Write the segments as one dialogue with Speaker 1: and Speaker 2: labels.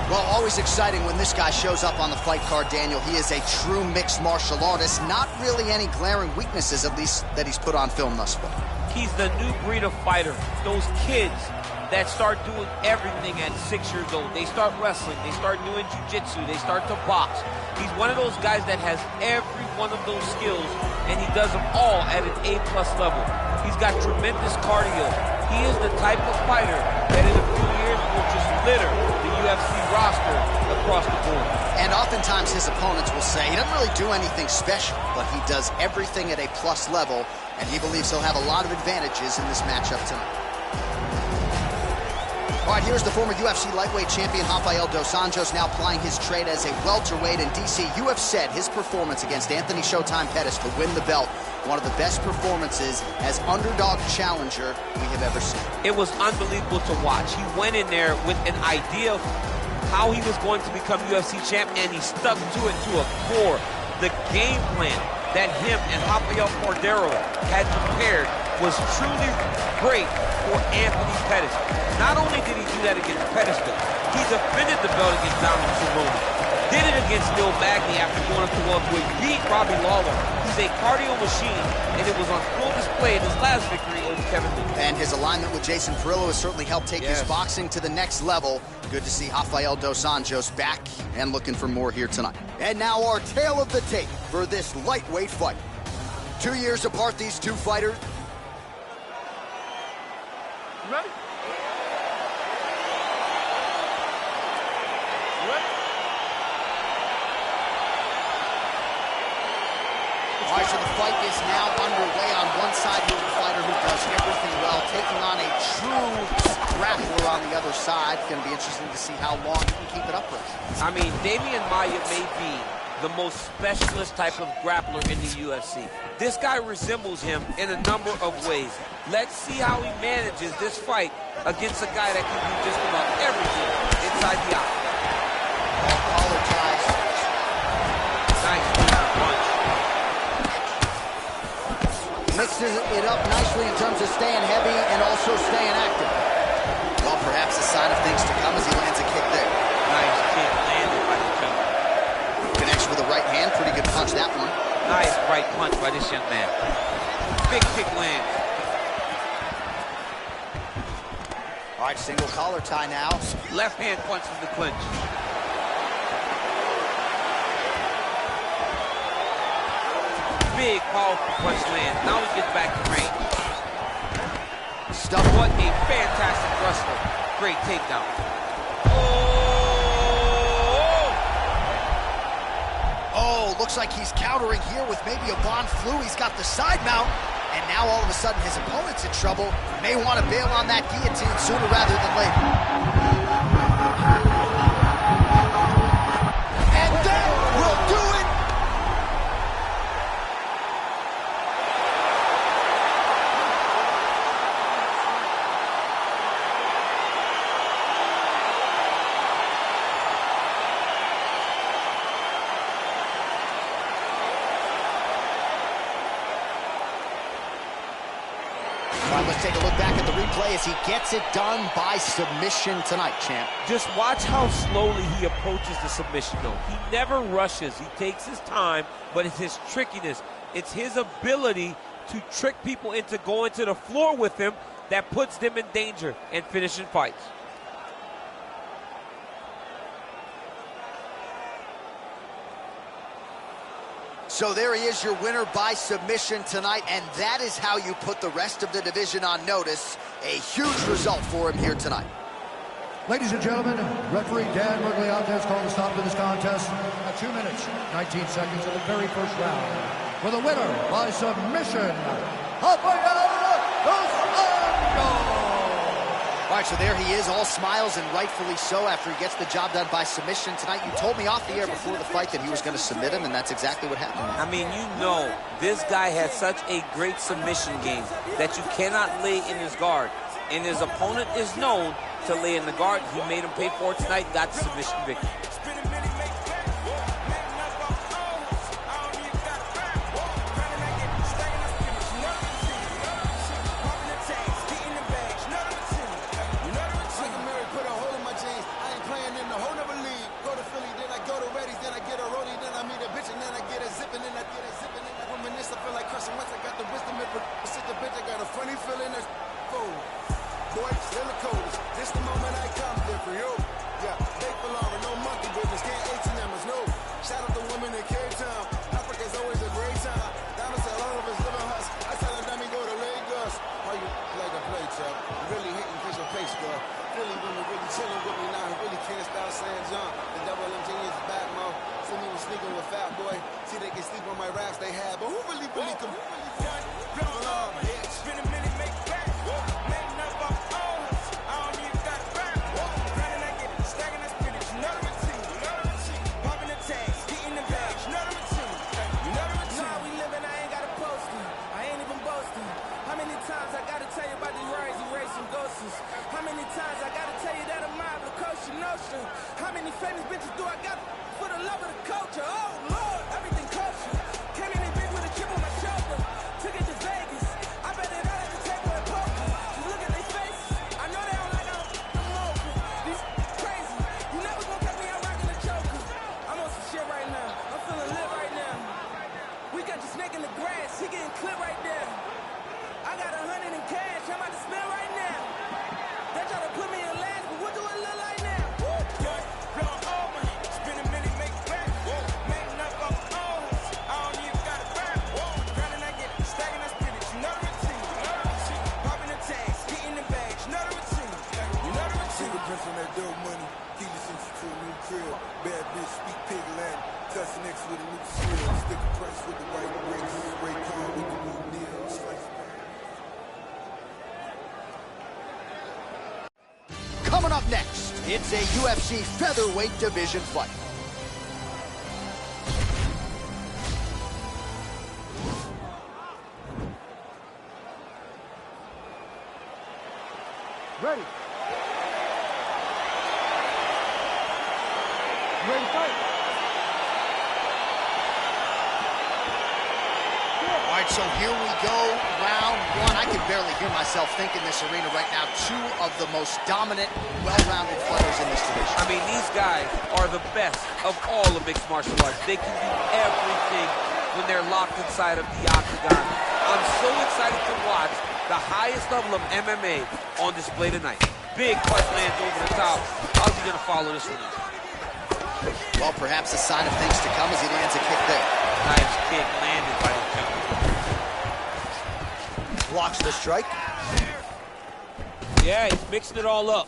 Speaker 1: Well, always exciting when this guy shows up on the fight card, Daniel. He is a true mixed martial artist. Not really any glaring weaknesses, at least, that he's put on film thus far.
Speaker 2: He's the new breed of fighter. Those kids that start doing everything at 6 years old. They start wrestling, they start doing jiu-jitsu, they start to box. He's one of those guys that has every one of those skills, and he does them all at an A-plus level. He's got tremendous cardio. He is the type of fighter that in a few years will just litter the UFC roster across the board.
Speaker 1: And oftentimes his opponents will say he doesn't really do anything special, but he does everything at a plus level, and he believes he'll have a lot of advantages in this matchup tonight. All right, here's the former UFC lightweight champion Rafael dos Anjos now plying his trade as a welterweight. And DC, you have said his performance against Anthony Showtime Pettis to win the belt, one of the best performances as underdog challenger we have ever seen.
Speaker 2: It was unbelievable to watch. He went in there with an idea of how he was going to become UFC champ, and he stuck to it to a core. The game plan that him and Rafael Cordeiro had prepared was truly great for Anthony Pettis. Not only did he do that against Pettis, though, he defended the belt against Donald Cerrone. Did it against Neil Magny after going up to welterweight, beat Robbie Lawler. He's a cardio machine, and it was on full display in his last victory over Kevin Lee.
Speaker 1: And his alignment with Jason Perillo has certainly helped take his boxing to the next level. Good to see Rafael dos Anjos back and looking for more here tonight. And now our tale of the tape for this lightweight fight. 2 years apart, these two fighters.
Speaker 3: You ready?
Speaker 1: All right, so the fight is now underway. On one side, you have a fighter who does everything well, taking on a true grappler on the other side. It's going to be interesting to see how long he can keep it up with.
Speaker 2: I mean, Damian Maia may be the most specialist type of grappler in the UFC. This guy resembles him in a number of ways. Let's see how he manages this fight against a guy that can do just about everything inside the octagon.
Speaker 1: Collar ties.
Speaker 2: Nice punch.
Speaker 1: Mixes it up nicely in terms of staying heavy and also staying active. Well, perhaps a sign of things to come as he lands a kick there.
Speaker 2: Nice kick landed by the jump.
Speaker 1: Connects with the right hand. Pretty good punch, that one.
Speaker 2: Nice right punch by this young man. Big kick lands.
Speaker 1: All right, single collar tie now.
Speaker 2: Left hand punch from the clinch. Big, powerful punch lands. Now he gets back to range.
Speaker 1: Stuff.
Speaker 2: What a fantastic wrestler. Great takedown.
Speaker 1: Oh, looks like he's countering here with maybe a Von Flue. He's got the side mount, and now all of a sudden his opponent's in trouble. May want to bail on that guillotine sooner rather than later. And that will do it. All right, let's take a look back at the replay as he gets it done by submission tonight, champ.
Speaker 2: Just watch how slowly he approaches the submission, though. He never rushes. He takes his time, but it's his trickiness. It's his ability to trick people into going to the floor with him that puts them in danger and finishing fights.
Speaker 1: So there he is, your winner by submission tonight, and that is how you put the rest of the division on notice. A huge result for him here tonight.
Speaker 4: Ladies and gentlemen, referee Dan Miragliotta has called a stop to this contest at 2 minutes, 19 seconds of the very first round. For the winner by submission, Rafael dos Anjos.
Speaker 1: All right, so there he is, all smiles, and rightfully so after he gets the job done by submission tonight. You told me off the air before the fight that he was going to submit him, and that's exactly what happened.
Speaker 2: I mean, you know, this guy has such a great submission game that you cannot lay in his guard. And his opponent is known to lay in the guard. He made him pay for it tonight, got the submission victory.
Speaker 5: Put a hole in my jeans. I ain't playing in the whole never
Speaker 3: Sick a bitch, I got a funny feeling that's fool. Boy, still the coldest. This the moment I come there for you. Yeah, they belong, no monkey business. Can't H&M us, no. Shout out to women in Cape Town. Africa's always a great time. Down to all of us living hus. I tell them, let me go to Lagos. Why you like a play, Chuck? You really hitting fish on pace, girl. Philly women really chilling with me now. He really can't stop saying John. The double MJ is back, mo. See me was sneaking with Fat Boy. See they can sleep on my raps they have, but who really can?
Speaker 5: It's been a minute, make it back. Making up off all us. I don't even got a rap. Grinding, I get it. Stacking, I spit it. You know the routine. Popping the tags, getting the bags. You know the routine. Nah, we living, I ain't got a poster. I ain't even boasting. How many times I gotta tell you about these rides, erasing ghosts? How many times I gotta tell you that I'm out of the coast, notion? How many famous bitches do I got for the love of the culture? Oh Lord, everything kosher. Came in big with a chip on my shoulder. Took it to Vegas. I bet it out at the table at poker. Just look at their faces. I know they don't like I'm local. These crazy. You never gonna catch me out rocking the choker. I'm on some shit right now. I'm feeling lit right now. We got the snake in the grass. He getting clipped right there. I got 100 in cash. I'm about to spend right now. They try to put me in last, but what do it look like now? Woo! Yeah, blowing all money. Spend a minute, make it back. Making up off all us. I don't even got a rap. Grinding, I get it. Stacking, I spit it. You know the routine. Popping the tags, getting the bags. You know the routine. You know the routine.
Speaker 3: Fingerprints on that dope money. Keely sent you to a new crib. Bad bitch, speak pig Latin. Tussin X with a new seal. Sticker price with the white bricks. Spray con with the new deal. Slice.
Speaker 1: Coming up next, it's a UFC featherweight division fight.
Speaker 4: Ready. Ready to fight.
Speaker 1: All right, so here we go, round one. I can barely hear myself think in this arena right now. Two of the most dominant, well-rounded fighters in this division.
Speaker 2: I mean, these guys are the best of all of mixed martial arts. They can do everything when they're locked inside of the octagon. I'm so excited to watch the highest level of MMA on display tonight. Big punch lands over the top. How's he gonna follow this one?
Speaker 1: Well, perhaps a sign of things to come as he lands a kick there.
Speaker 2: Nice kick landed by the gentleman.
Speaker 1: Blocks the strike.
Speaker 2: Yeah, he's mixing it all up.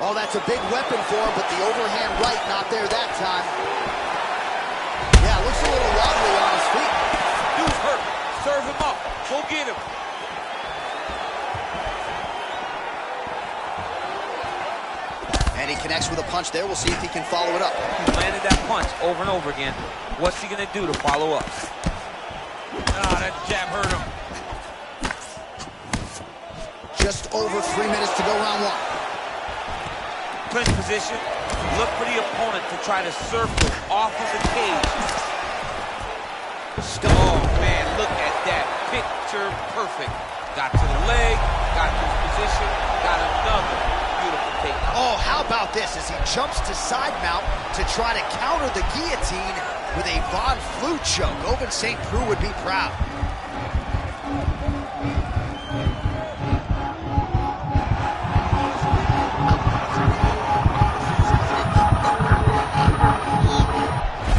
Speaker 1: Oh, that's a big weapon for him, but the overhand right not there that time. Yeah, looks a little wobbly on his feet.
Speaker 2: Dude's hurt. Serve him up. Go get him.
Speaker 1: And he connects with a punch there. We'll see if he can follow it up.
Speaker 2: He landed that punch over and over again. What's he gonna do to follow up? Ah, that jab hurt him.
Speaker 1: Just over 3 minutes to go, round one.
Speaker 2: Clinch position. Look for the opponent to try to circle off of the cage. Oh, man, look at that. Picture perfect. Got to the leg, got to his position, got another beautiful takedown.
Speaker 1: Oh, how about this as he jumps to side mount to try to counter the guillotine with a Von Flue choke. Ovince St. Preux would be proud.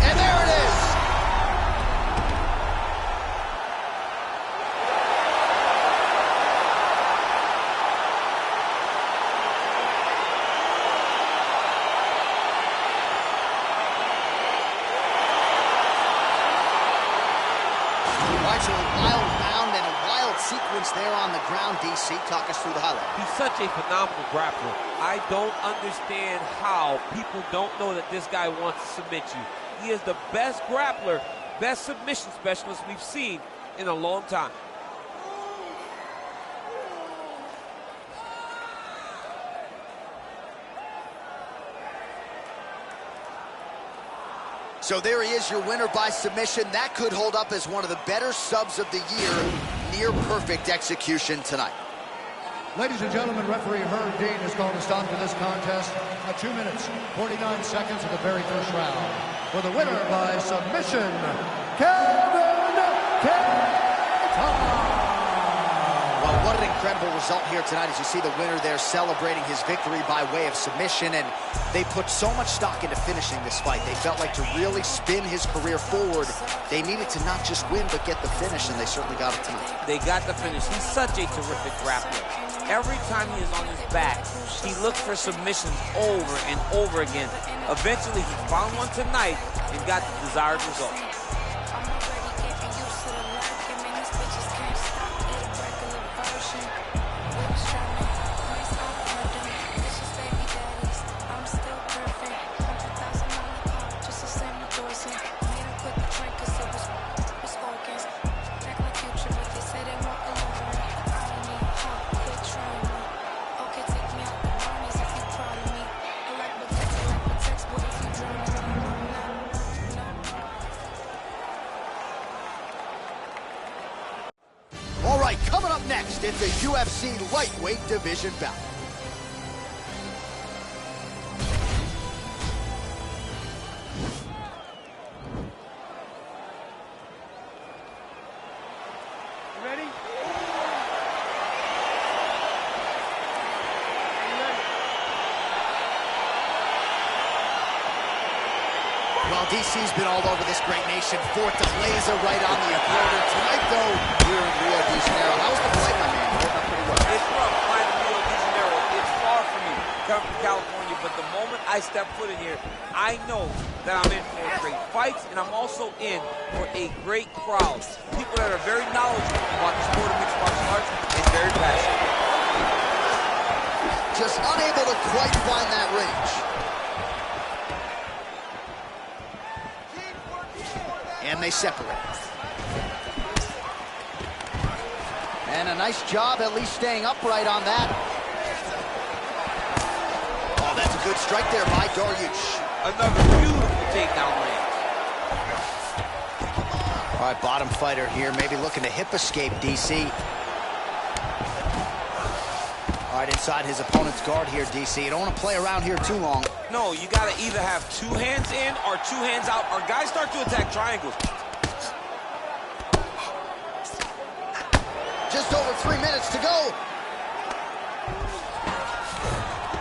Speaker 1: And there it is. So a wild round and a wild sequence there on the ground. DC, talk us through the highlight.
Speaker 2: He's such a phenomenal grappler. I don't understand how people don't know that this guy wants to submit you. He is the best grappler, best submission specialist we've seen in a long time.
Speaker 1: So there he is, your winner by submission. That could hold up as one of the better subs of the year. Near perfect execution tonight.
Speaker 4: Ladies and gentlemen, referee Herb Dean has called a stop to this contest at 2 minutes, 49 seconds of the very first round. For the winner by submission, Kevin
Speaker 1: Well, what an incredible result here tonight as you see the winner there celebrating his victory by way of submission, and they put so much stock into finishing this fight. They felt like to really spin his career forward, they needed to not just win but get the finish, and they certainly got it tonight.
Speaker 2: They got the finish. He's such a terrific grappler. Every time he is on his back, he looks for submissions over and over again. Eventually, he found one tonight and got the desired result.
Speaker 1: All right, coming up next, it's a UFC lightweight division bout.
Speaker 5: Ready?
Speaker 1: Well, DC's been all over this great nation. Fortaleza right on the opponent. Tonight, though, here in Rio de Janeiro. How's the flight, my man? Holding up pretty well.
Speaker 2: It's rough flying to Rio de Janeiro. It's far from me, coming from California, but the moment I step foot in here, I know that I'm in for great fights, and I'm also in for a great crowd. People that are very knowledgeable about the sport of mixed martial arts and very passionate.
Speaker 1: Just unable to quite find that range. And they separate. And a nice job at least staying upright on that. Oh, that's a good strike there by Dariush.
Speaker 2: Another beautiful takedown range.
Speaker 1: All right, bottom fighter here, maybe looking to hip escape, DC. All right, inside his opponent's guard here, DC. You don't want to play around here too long.
Speaker 2: No, you got to either have two hands in or two hands out, or guys start to attack triangles.
Speaker 1: Just over 3 minutes to go.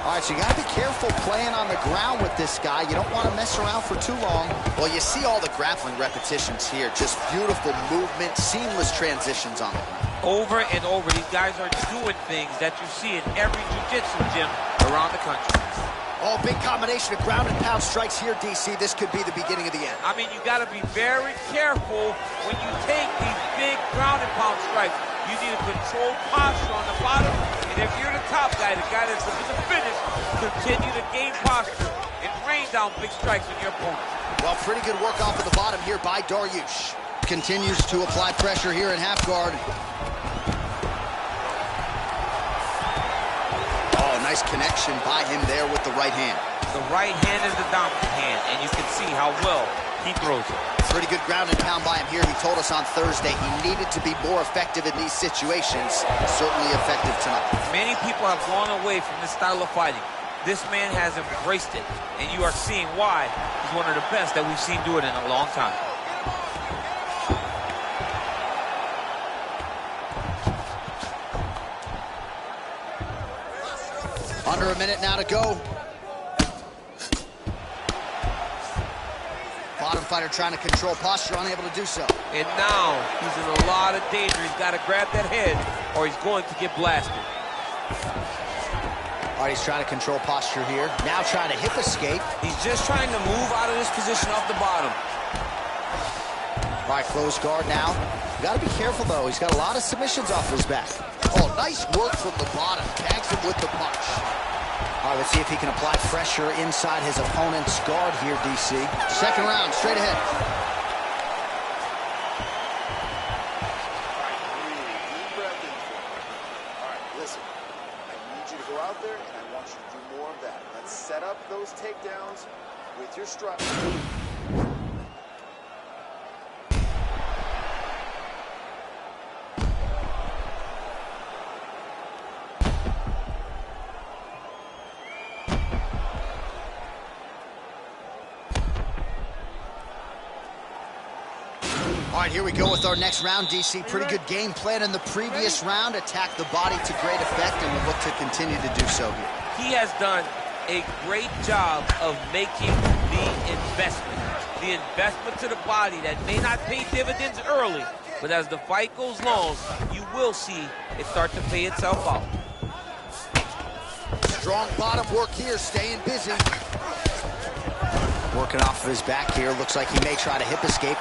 Speaker 1: All right, so you got to be careful playing on the ground with this guy. You don't want to mess around for too long. Well, you see all the grappling repetitions here. Just beautiful movement, seamless transitions on the ground.
Speaker 2: Over and over, these guys are doing things that you see in every jiu-jitsu gym around the country.
Speaker 1: Oh, big combination of ground and pound strikes here, DC. This could be the beginning of the end.
Speaker 2: I mean, you got to be very careful when you take these big ground and pound strikes. You need a controlled posture on the bottom, and if you're the top guy, the guy that's looking to finish, continue to gain posture and rain down big strikes on your opponent.
Speaker 1: Well, pretty good work off of the bottom here by Dariush. Continues to apply pressure here in half guard. Oh, nice connection by him there with the right hand.
Speaker 2: The right hand is the dominant hand, and you can see how well he throws it.
Speaker 1: Pretty good ground and pound by him here. He told us on Thursday he needed to be more effective in these situations. Certainly effective tonight.
Speaker 2: Many people have gone away from this style of fighting. This man has embraced it, and you are seeing why he's one of the best that we've seen do it in a long time.
Speaker 1: Under a minute now to go. Bottom fighter trying to control posture, unable to do so.
Speaker 2: And now he's in a lot of danger. He's got to grab that head or he's going to get blasted.
Speaker 1: All right, he's trying to control posture here. Now trying to hip escape.
Speaker 2: He's just trying to move out of this position off the bottom.
Speaker 1: All right, closed guard now. You got to be careful, though. He's got a lot of submissions off his back. Oh, nice work from the bottom. Tags him with the punch. All right, let's see if he can apply pressure inside his opponent's guard here, DC. Second round, straight ahead.
Speaker 3: Deep breath in. All right, listen. I need you to go out there, and I want you to do more of that. Let's set up those takedowns with your strike.
Speaker 1: All right, right, here we go with our next round, DC. Pretty good game plan in the previous round. Attack the body to great effect, and we'll look to continue to do so here.
Speaker 2: He has done a great job of making the investment. The investment to the body that may not pay dividends early, but as the fight goes long, you will see it start to pay itself out.
Speaker 1: Strong bottom work here, staying busy. Working off of his back here. Looks like he may try to hip escape.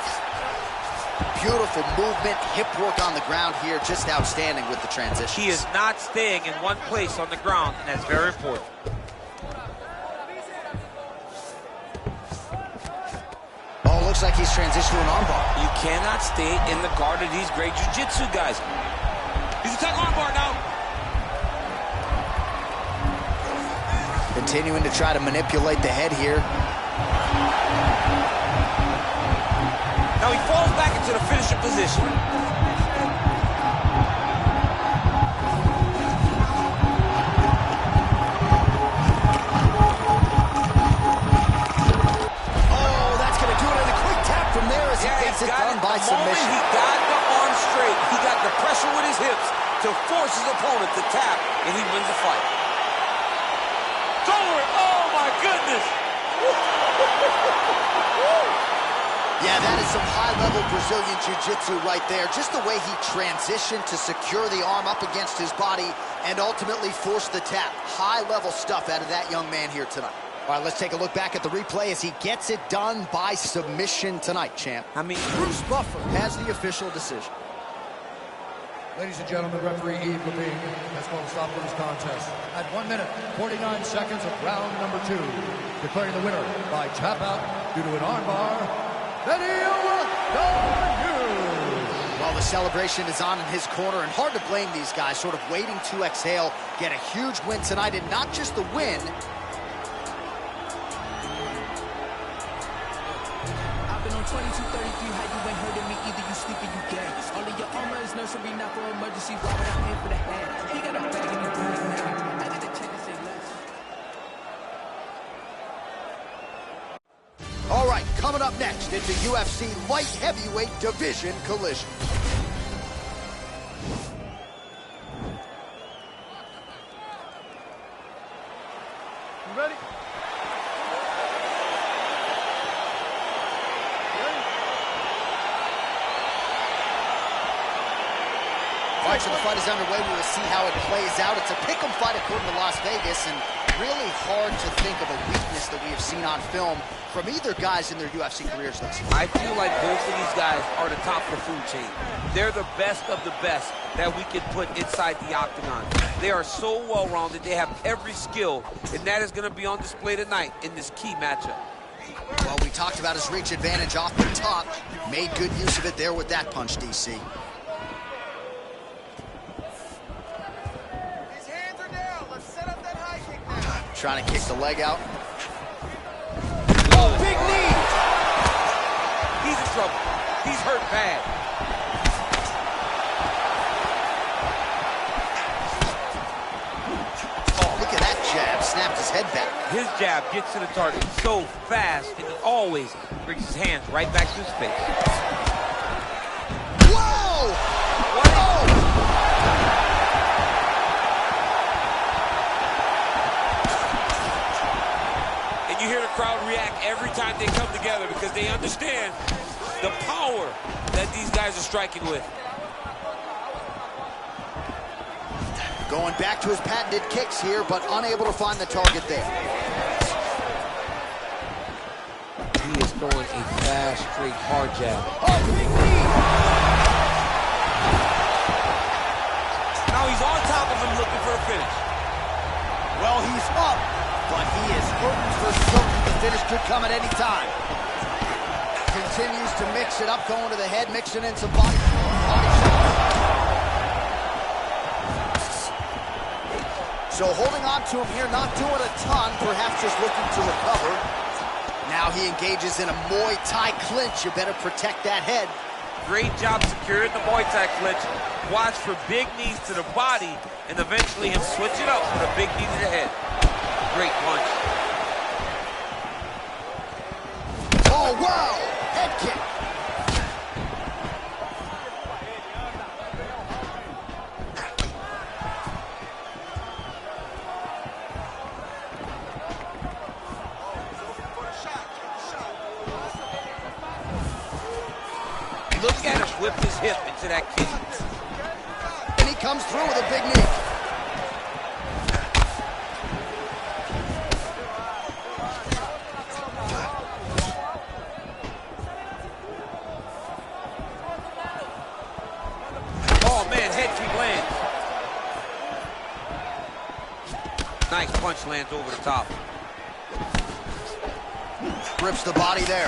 Speaker 1: Beautiful movement, hip work on the ground here. Just outstanding with the transition.
Speaker 2: He is not staying in one place on the ground, and that's very important.
Speaker 1: Oh, looks like he's transitioned to an armbar.
Speaker 6: You cannot stay in the guard of these great jiu-jitsu guys. He's attacking armbar now.
Speaker 1: Continuing to try to manipulate the head here.
Speaker 6: Now he falls back into the finishing position.
Speaker 1: Oh, that's going to do it. And a quick tap from there as he gets it done by submission.
Speaker 6: He got the arm straight. He got the pressure with his hips to force his opponent to tap, and he wins the fight. Oh, my goodness.
Speaker 1: Yeah, that is some high-level Brazilian Jiu-Jitsu right there. Just the way he transitioned to secure the arm up against his body and ultimately force the tap. High-level stuff out of that young man here tonight. All right, let's take a look back at the replay as he gets it done by submission tonight, champ. Bruce Buffer has the official decision.
Speaker 4: Ladies and gentlemen, referee Yves Lavigne has called a stop to this contest at 1 minute, 49 seconds of round number 2, declaring the winner by tap out due to an armbar, Beneil Dariush.
Speaker 1: Well, the celebration is on in his corner, and hard to blame these guys, sort of waiting to exhale, get a huge win tonight, and not just the win.
Speaker 5: I've been on 2233, how you ain't heard of me either, you sleep or you dead. All of your armor is nursery, not for emergency, why would I pay for the head? He got a bag in his booty now, I did a check and say less.
Speaker 1: All right, coming up next, it's a UFC light heavyweight division collision.
Speaker 3: You ready?
Speaker 1: All right, so the fight is underway. We will see how it plays out. It's a pick'em fight according to Las Vegas, and really hard to think of a weakness that we have seen on film from either guys in their UFC careers thus far.
Speaker 2: I feel like both of these guys are the top of the food chain. They're the best of the best that we can put inside the octagon. They are so well-rounded. They have every skill, and that is going to be on display tonight in this key matchup.
Speaker 1: Well, we talked about his reach advantage off the top. Made good use of it there with that punch, DC. Trying to kick the leg out.
Speaker 2: Oh, big knee! He's in trouble. He's hurt bad.
Speaker 1: Oh, look at that jab. Snapped his head back.
Speaker 2: His jab gets to the target so fast, and he always brings his hands right back to his face.
Speaker 1: Whoa!
Speaker 2: What?
Speaker 1: Oh!
Speaker 6: You hear the crowd react every time they come together because they understand the power that these guys are striking with.
Speaker 1: Going back to his patented kicks here, but unable to find the target there.
Speaker 2: He is throwing a fast, straight, hard jab.
Speaker 1: Oh, big knee!
Speaker 6: Now he's on top of him looking for a finish.
Speaker 1: Well, he's up, but he is hurting for certain. The finish could come at any time. Continues to mix it up, going to the head, mixing in some body shots. So holding on to him here, not doing a ton, perhaps just looking to recover. Now he engages in a Muay Thai clinch. You better protect that head.
Speaker 2: Great job securing the Muay Thai clinch. Watch for big knees to the body, and eventually him switch it up with a big knee to the head. Great punch.
Speaker 1: Oh, wow! Head kick.
Speaker 2: whipped his hip into that kick.
Speaker 1: And he comes through with a big knee.
Speaker 2: Oh, man, head kick lands. Nice punch lands over the top.
Speaker 1: Rips the body there.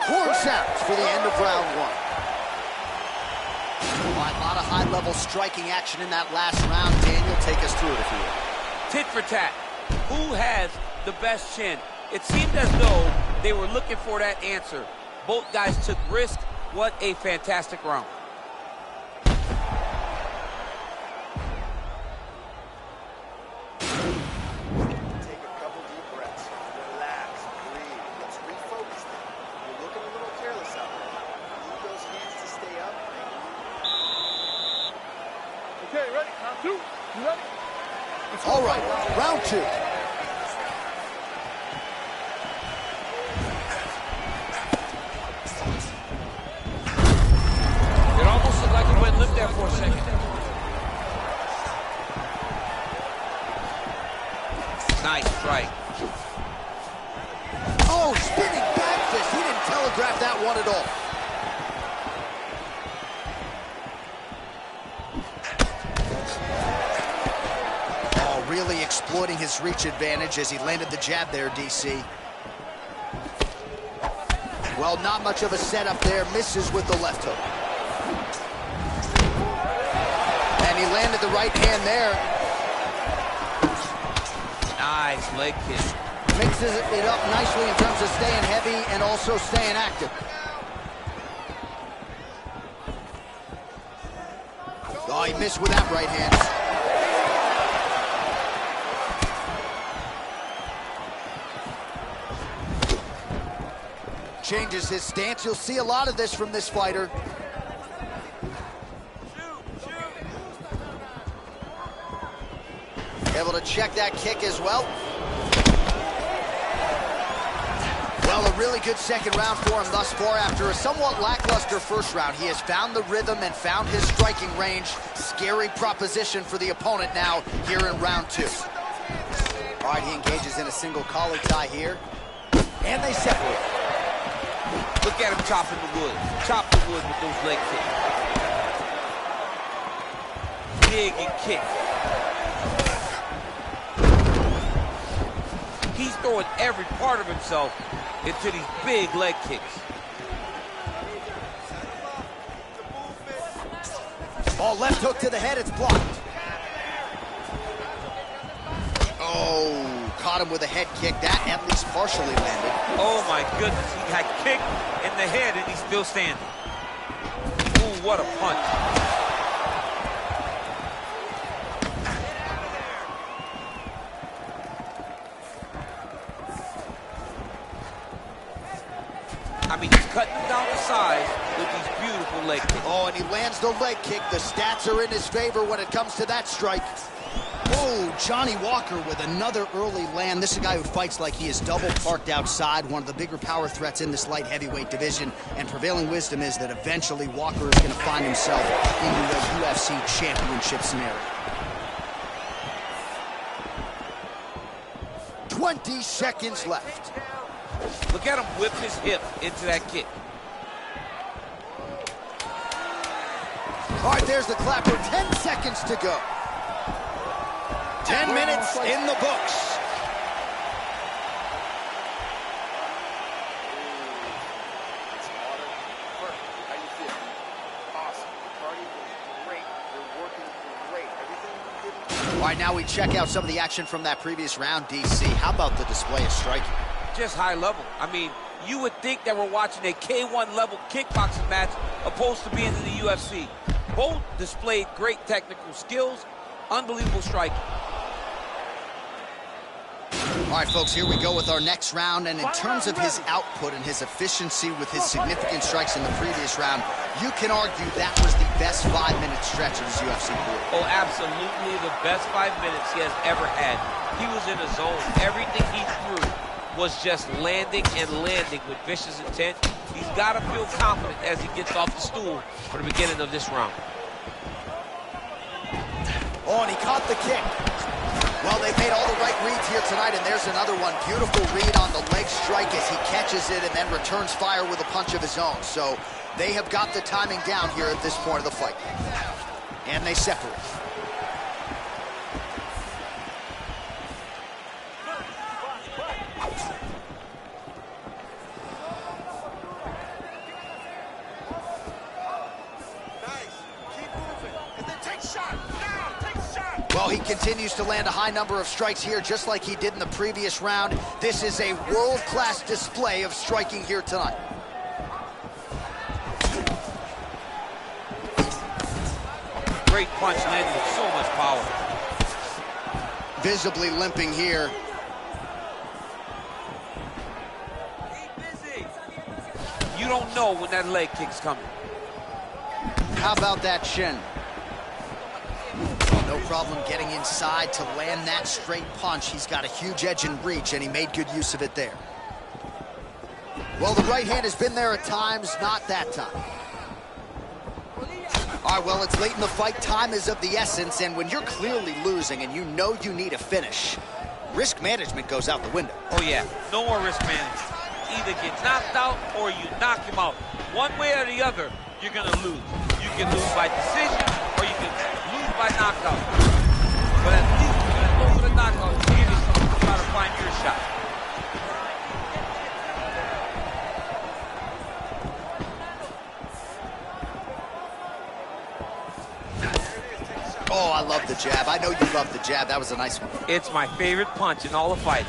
Speaker 1: Horn sounds for the end of round one. A lot of high-level striking action in that last round. Daniel, take us through it if you will.
Speaker 2: Tit for tat. Who has the best chin? It seemed as though they were looking for that answer. Both guys took risk. What a fantastic round.
Speaker 1: All right, round two.
Speaker 2: It almost looked like he went limp there for a second. Nice strike.
Speaker 1: Oh, spinning back fist. He didn't telegraph that one at all. Really exploiting his reach advantage as he landed the jab there, DC. Well, not much of a setup there. Misses with the left hook. And he landed the right hand there.
Speaker 2: Nice leg kick.
Speaker 1: Mixes it up nicely in terms of staying heavy and also staying active. Oh, he missed with that right hand. Changes his stance. You'll see a lot of this from this fighter. Able to check that kick as well. Well, a really good second round for him thus far. After a somewhat lackluster first round, he has found the rhythm and found his striking range. Scary proposition for the opponent now here in round two. All right, he engages in a single collar tie here. And they separate.
Speaker 2: Look at him chopping the wood. Chop the wood with those leg kicks. Dig and kick. He's throwing every part of himself into these big leg kicks.
Speaker 1: Oh, left hook to the head, it's blocked. Oh, caught him with a head kick. That at least partially landed.
Speaker 2: Oh my goodness, he got kicked in the head and he's still standing. Ooh, what a punch. I mean, he's cutting him down the sides with these beautiful leg kicks.
Speaker 1: Oh, and he lands the leg kick. The stats are in his favor when it comes to that strike. Oh, Johnny Walker with another early land. This is a guy who fights like he is double parked outside, one of the bigger power threats in this light heavyweight division. And prevailing wisdom is that eventually Walker is going to find himself into a UFC championship scenario. 20 seconds left.
Speaker 2: Look at him whip his hip into that kick.
Speaker 1: All right, there's the clapper. 10 seconds to go. 10 minutes in the books. All right, now we check out some of the action from that previous round, DC. How about the display of striking?
Speaker 2: Just high level. I mean, you would think that we're watching a K1 level kickboxing match opposed to being in the UFC. Both displayed great technical skills, unbelievable striking.
Speaker 1: All right, folks, here we go with our next round. And in terms of his output and his efficiency with his significant strikes in the previous round, you can argue that was the best 5-minute stretch of his UFC career.
Speaker 2: Oh, absolutely the best 5 minutes he has ever had. He was in a zone. Everything he threw was just landing and landing with vicious intent. He's got to feel confident as he gets off the stool for the beginning of this round.
Speaker 1: Oh, and he caught the kick. Well, they've made all the right reads here tonight, and there's another one. Beautiful read on the leg strike as he catches it and then returns fire with a punch of his own. So they have got the timing down here at this point of the fight. And they separate. Well, he continues to land a high number of strikes here, just like he did in the previous round. This is a world-class display of striking here tonight.
Speaker 2: Great punch landed with so much power.
Speaker 1: Visibly limping here.
Speaker 2: You don't know when that leg kick's coming.
Speaker 1: How about that shin? No problem getting inside to land that straight punch. He's got a huge edge and reach, and he made good use of it there. Well, the right hand has been there at times, not that time. All right, well, it's late in the fight. Time is of the essence, and when you're clearly losing and you know you need a finish, risk management goes out the window.
Speaker 2: Oh, yeah. No more risk management. Either get knocked out or you knock him out. One way or the other, you're going to lose. You can lose by decision or you can lose by knockout. But at least you're going to go for the knockout. Give yourself to try to find your shot.
Speaker 1: Oh, I love the jab. I know you love the jab. That was a nice one.
Speaker 2: It's my favorite punch in all the fight.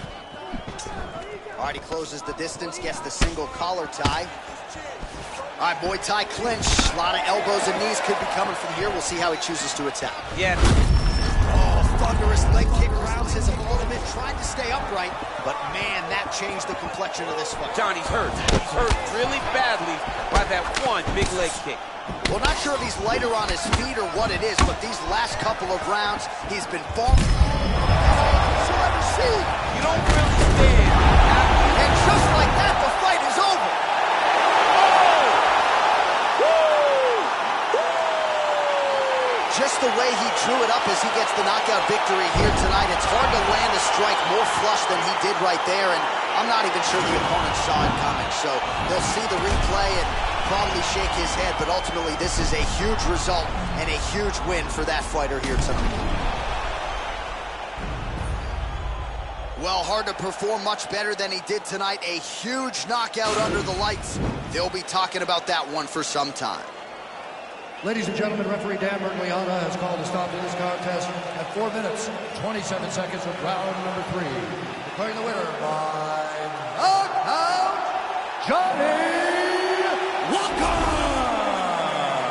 Speaker 1: All right, he closes the distance, gets the single collar tie. All right, Muay Thai clinch. A lot of elbows and knees could be coming from here. We'll see how he chooses to attack.
Speaker 2: Yeah.
Speaker 1: Oh, thunderous leg kick rounds his opponent. Tried to stay upright, but man, that changed the complexion of this fight.
Speaker 2: Johnny's hurt. He's hurt really badly by that one big leg kick.
Speaker 1: Well, not sure if he's lighter on his feet or what it is, but these last couple of rounds, he's been far you'll ever see.
Speaker 2: You don't really stand.
Speaker 1: And just like that, the fight is over. Just the way he drew it up as he gets the knockout victory here tonight. It's hard to land a strike more flush than he did right there, and I'm not even sure the opponent saw it coming. So they'll see the replay and probably shake his head, but ultimately this is a huge result and a huge win for that fighter here tonight. Well, hard to perform much better than he did tonight. A huge knockout under the lights. They'll be talking about that one for some time.
Speaker 4: Ladies and gentlemen, referee Dan Mergliata has called a stop to this contest at 4 minutes, 27 seconds of round number 3. Declaring the winner by knockout, Johnny Walker!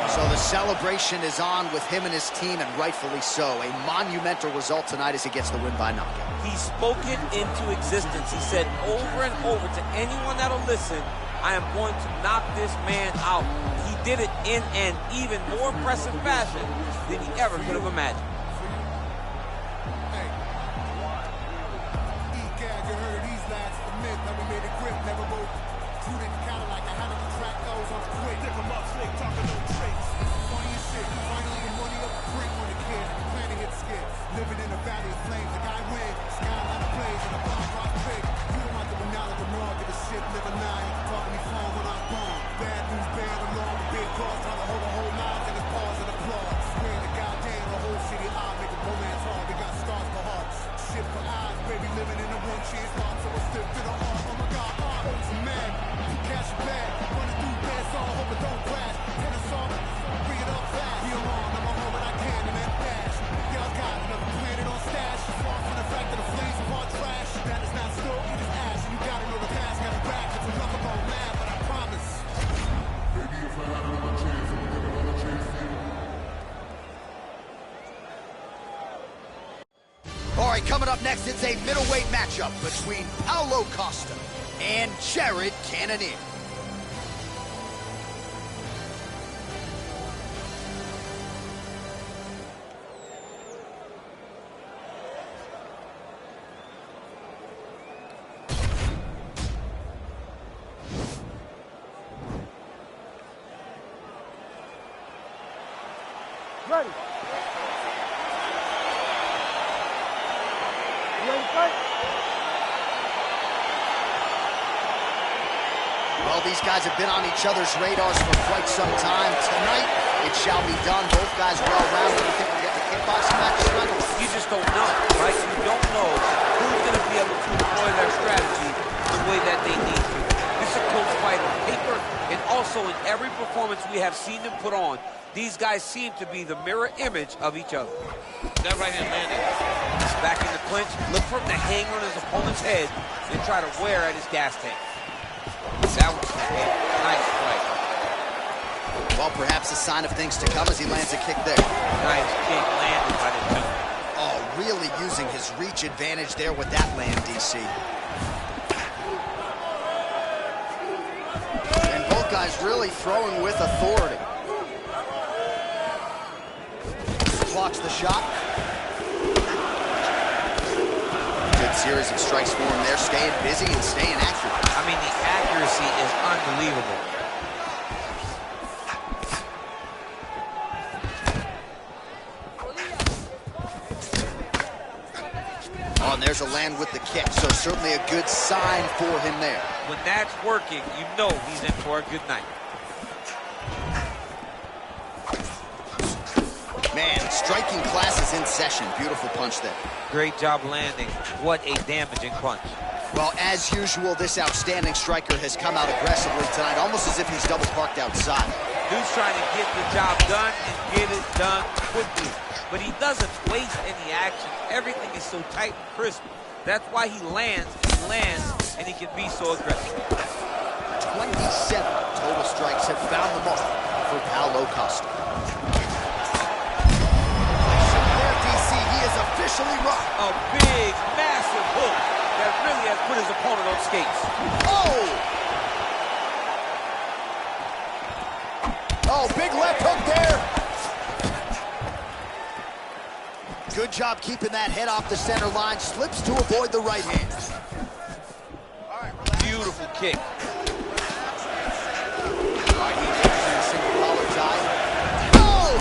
Speaker 1: So the celebration is on with him and his team, and rightfully so. A monumental result tonight as he gets the win by knockout.
Speaker 2: He spoke it into existence. He said over and over to anyone that'll listen, I am going to knock this man out. He did it in an even more impressive fashion than he ever could have imagined.
Speaker 3: Hey. E-Gag, you heard of these lads, the myth, never made a grip, never wrote. Two didn't count like I had to track those on the quick. Dip 'em up, slick, talking no tricks. Funny as shit, finally the money up, bring on the kid, planning hit skid. Living in a valley of flames, the guy wins, skyline plays, and the bomb rock big. You don't want to be now like the wrong, give a shit, live a lie. Talking me phone when I'm gone. Bad news, bad along, the big cross, trying to hold a whole line, and his pause and applause. Swearing to goddamn, the whole city eye, make a romance hard. We got stars for hearts, shit for eyes, baby, living in a one chance heart, so it's stiff to the heart. Oh my God, it's a man, cash it back, running through bad song, hope it don't crash. Tennis song, bring it up fast. Be alone, I'm a home when I can, and then dash. Y'all got another planet on stash. Far from the fact that the flames are all trash. That is not still, you just ash. You gotta know the past, got it back. It's enough about mad, but I promise. Maybe if I had another chance, I would give another chance to you.
Speaker 1: All right, coming up next, it's a middleweight matchup between Paulo Costa and Jared Cannonier.
Speaker 5: Ready. You ready to fight?
Speaker 1: Well, these guys have been on each other's radars for quite some time. Tonight, it shall be done. Both guys well-rounded. You think we'll get the kickboxing match struggle?
Speaker 2: You just don't know, right? You don't know who's going to be able to deploy their strategy the way that they need to. This is a close fight on paper, and also in every performance we have seen them put on, these guys seem to be the mirror image of each other.
Speaker 6: That right hand landed.
Speaker 2: He's back in the clinch. Look for him to hang on his opponent's head and try to wear at his gas tank. That was a nice strike.
Speaker 1: Well, perhaps a sign of things to come as he lands a kick there.
Speaker 2: Nice kick landed by the two.
Speaker 1: Oh, really using his reach advantage there with that land, DC. And both guys really throwing with authority. Blocks the shot. Good series of strikes for him there, staying busy and staying accurate.
Speaker 2: I mean, the accuracy is unbelievable.
Speaker 1: Oh, and there's a land with the kick, so certainly a good sign for him there.
Speaker 2: When that's working, you know he's in for a good night.
Speaker 1: Man, striking class is in session. Beautiful punch there.
Speaker 2: Great job landing. What a damaging punch.
Speaker 1: Well, as usual, this outstanding striker has come out aggressively tonight, almost as if he's double parked outside.
Speaker 2: Dude's trying to get the job done and get it done quickly. But he doesn't waste any action. Everything is so tight and crisp. That's why he lands, and he can be so aggressive.
Speaker 1: 27 total strikes have found the mark for Paulo Costa. There, DC, he is officially rocked.
Speaker 2: A big, massive hook that really has put his opponent on skates.
Speaker 1: Oh! Oh, big left hook there. Good job keeping that head off the center line. Slips to avoid the right hand.
Speaker 2: Beautiful kick.
Speaker 1: Single collar tie. Oh!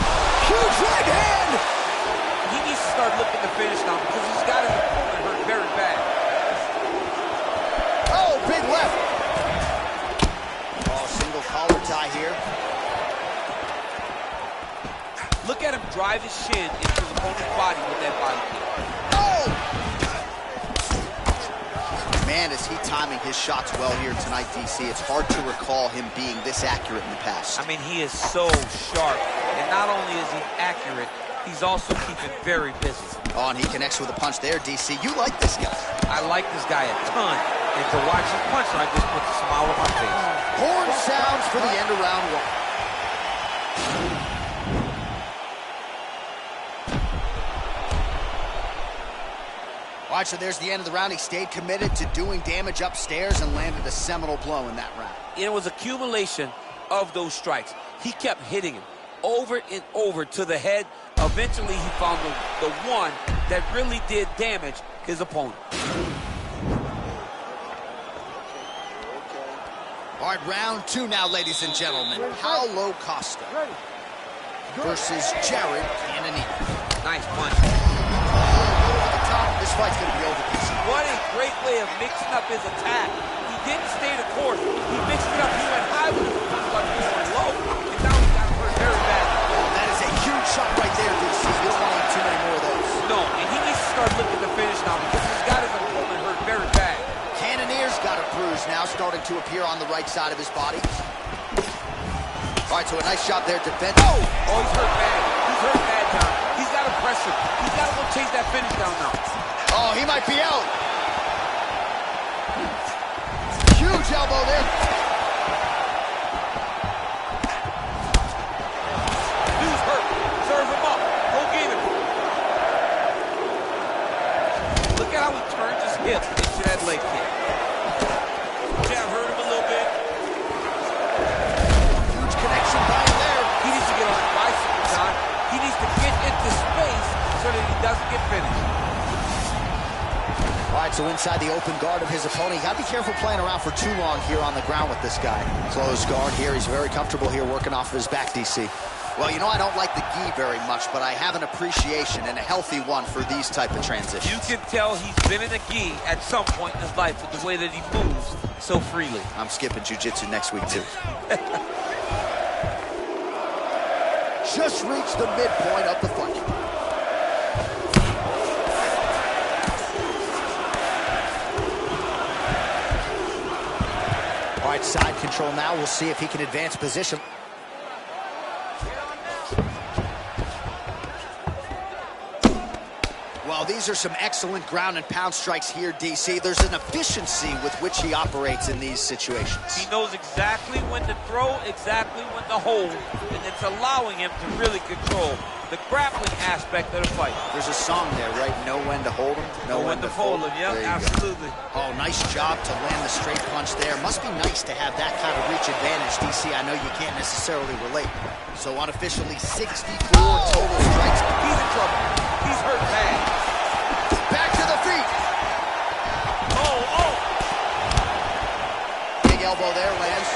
Speaker 1: Huge right hand!
Speaker 2: He needs to start looking to finish now because he's got his opponent hurt very bad.
Speaker 1: Oh, big left. Oh, single collar tie here.
Speaker 2: Look at him drive his shin into his opponent's body with that body kick.
Speaker 1: Oh! Man, is he timing his shots well here tonight, DC. It's hard to recall him being this accurate in the past.
Speaker 2: I mean, he is so sharp. And not only is he accurate, he's also keeping very busy.
Speaker 1: Oh, and he connects with a punch there, DC. You like this guy.
Speaker 2: I like this guy a ton. And to watch him punch, I just put a smile on my face.
Speaker 1: Horn sounds for the end of round one. All right, so there's the end of the round. He stayed committed to doing damage upstairs and landed a seminal blow in that round.
Speaker 2: It was accumulation of those strikes. He kept hitting him over and over to the head. Eventually, he found the one that really did damage his opponent.
Speaker 1: All right, round two now, ladies and gentlemen. Paulo Costa versus Jared Cannonier.
Speaker 2: Nice punch.
Speaker 1: This fight's going to be over, DC.
Speaker 2: What a great way of mixing up his attack. He didn't stay the course. He mixed it up. He went high with his punch, but he went low, and now he got hurt very bad.
Speaker 1: That is a huge shot right there, DC. You don't want too many more of those.
Speaker 2: No, and he needs to start looking to finish now because he's got his opponent hurt very bad.
Speaker 1: Cannonier's got a bruise now starting to appear on the right side of his body. All right, so a nice shot there, defense.
Speaker 2: Oh, he's hurt bad. He's hurt bad now. He's got to press him. He's got to go chase that finish down now.
Speaker 1: Oh, he might be out. Huge elbow there.
Speaker 2: Dude's hurt. Serve him up. Go get him. Look at how he turns his hip into that leg kick. Jab hurt him a little bit.
Speaker 1: Huge connection by him there.
Speaker 2: He needs to get on the bicycle, John. He needs to get into space so that he doesn't get finished.
Speaker 1: All right, so inside the open guard of his opponent. You got to be careful playing around for too long here on the ground with this guy. Closed guard here. He's very comfortable here working off of his back, DC. Well, you know, I don't like the gi very much, but I have an appreciation and a healthy one for these type of transitions.
Speaker 2: You can tell he's been in a gi at some point in his life with the way that he moves so freely.
Speaker 1: I'm skipping jiu-jitsu next week, too. Just reached the midpoint of the fight. All right, side control now. We'll see if he can advance position. Well, these are some excellent ground and pound strikes here, DC. There's an efficiency with which he operates in these situations.
Speaker 2: He knows exactly when to throw, exactly when to hold, and it's allowing him to really control the grappling aspect of the fight.
Speaker 1: There's a song there, right? Know when to hold him,
Speaker 2: know when to fold him. Yep, absolutely.
Speaker 1: Oh, nice job to land the straight punch there. Must be nice to have that kind of reach advantage, DC. I know you can't necessarily relate. So unofficially, 64 total strikes.
Speaker 2: He's in trouble. He's hurt bad.
Speaker 1: Back to the feet.
Speaker 2: Oh.
Speaker 1: Big elbow there, lands.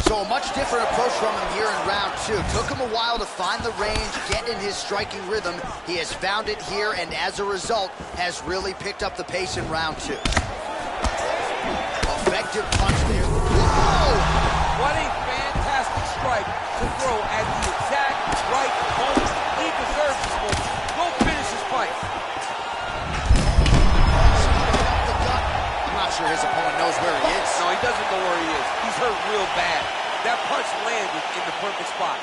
Speaker 1: So a much different approach from him here in round two. Took him a while to find the range, get in his striking rhythm. He has found it here, and as a result, has really picked up the pace in round two. Effective punch there. Whoa!
Speaker 2: What a fantastic strike to throw at the exact right moment. He deserves this moment. Go finish his fight.
Speaker 1: I'm not sure his opponent knows where he is.
Speaker 2: No, he doesn't know where he is. He's hurt real bad. That punch landed in the perfect spot.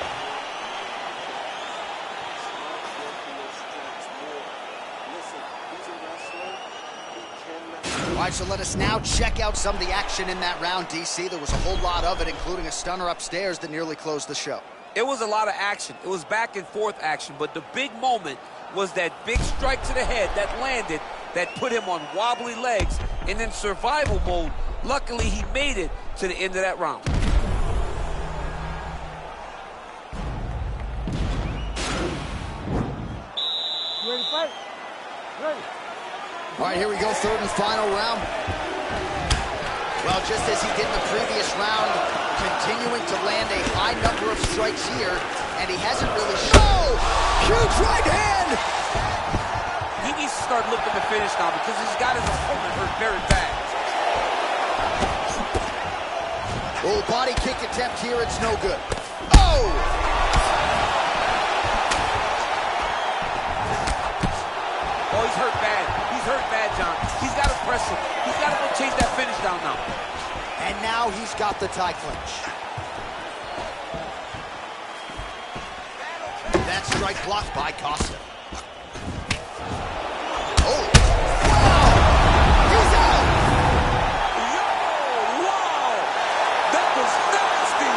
Speaker 1: All right, so let us now check out some of the action in that round, DC. There was a whole lot of it, including a stunner upstairs that nearly closed the show.
Speaker 2: It was a lot of action. It was back and forth action, but the big moment was that big strike to the head that landed, that put him on wobbly legs, and in survival mode, luckily he made it to the end of that round.
Speaker 5: You ready to fight? Ready.
Speaker 1: All right, here we go, third and final round. Well, just as he did in the previous round, continuing to land a high number of strikes here, and he hasn't really shown. Huge right hand!
Speaker 2: He needs to start looking to finish now because he's got his opponent hurt very bad.
Speaker 1: Oh, body kick attempt here, it's no good. Oh!
Speaker 2: Oh, he's hurt bad. He's hurt bad, John. He's got to press him. He's got to go chase that finish down now.
Speaker 1: And now he's got the tie clinch. That strike blocked by Costa. Oh! Wow! He's out!
Speaker 6: Wow! That was nasty!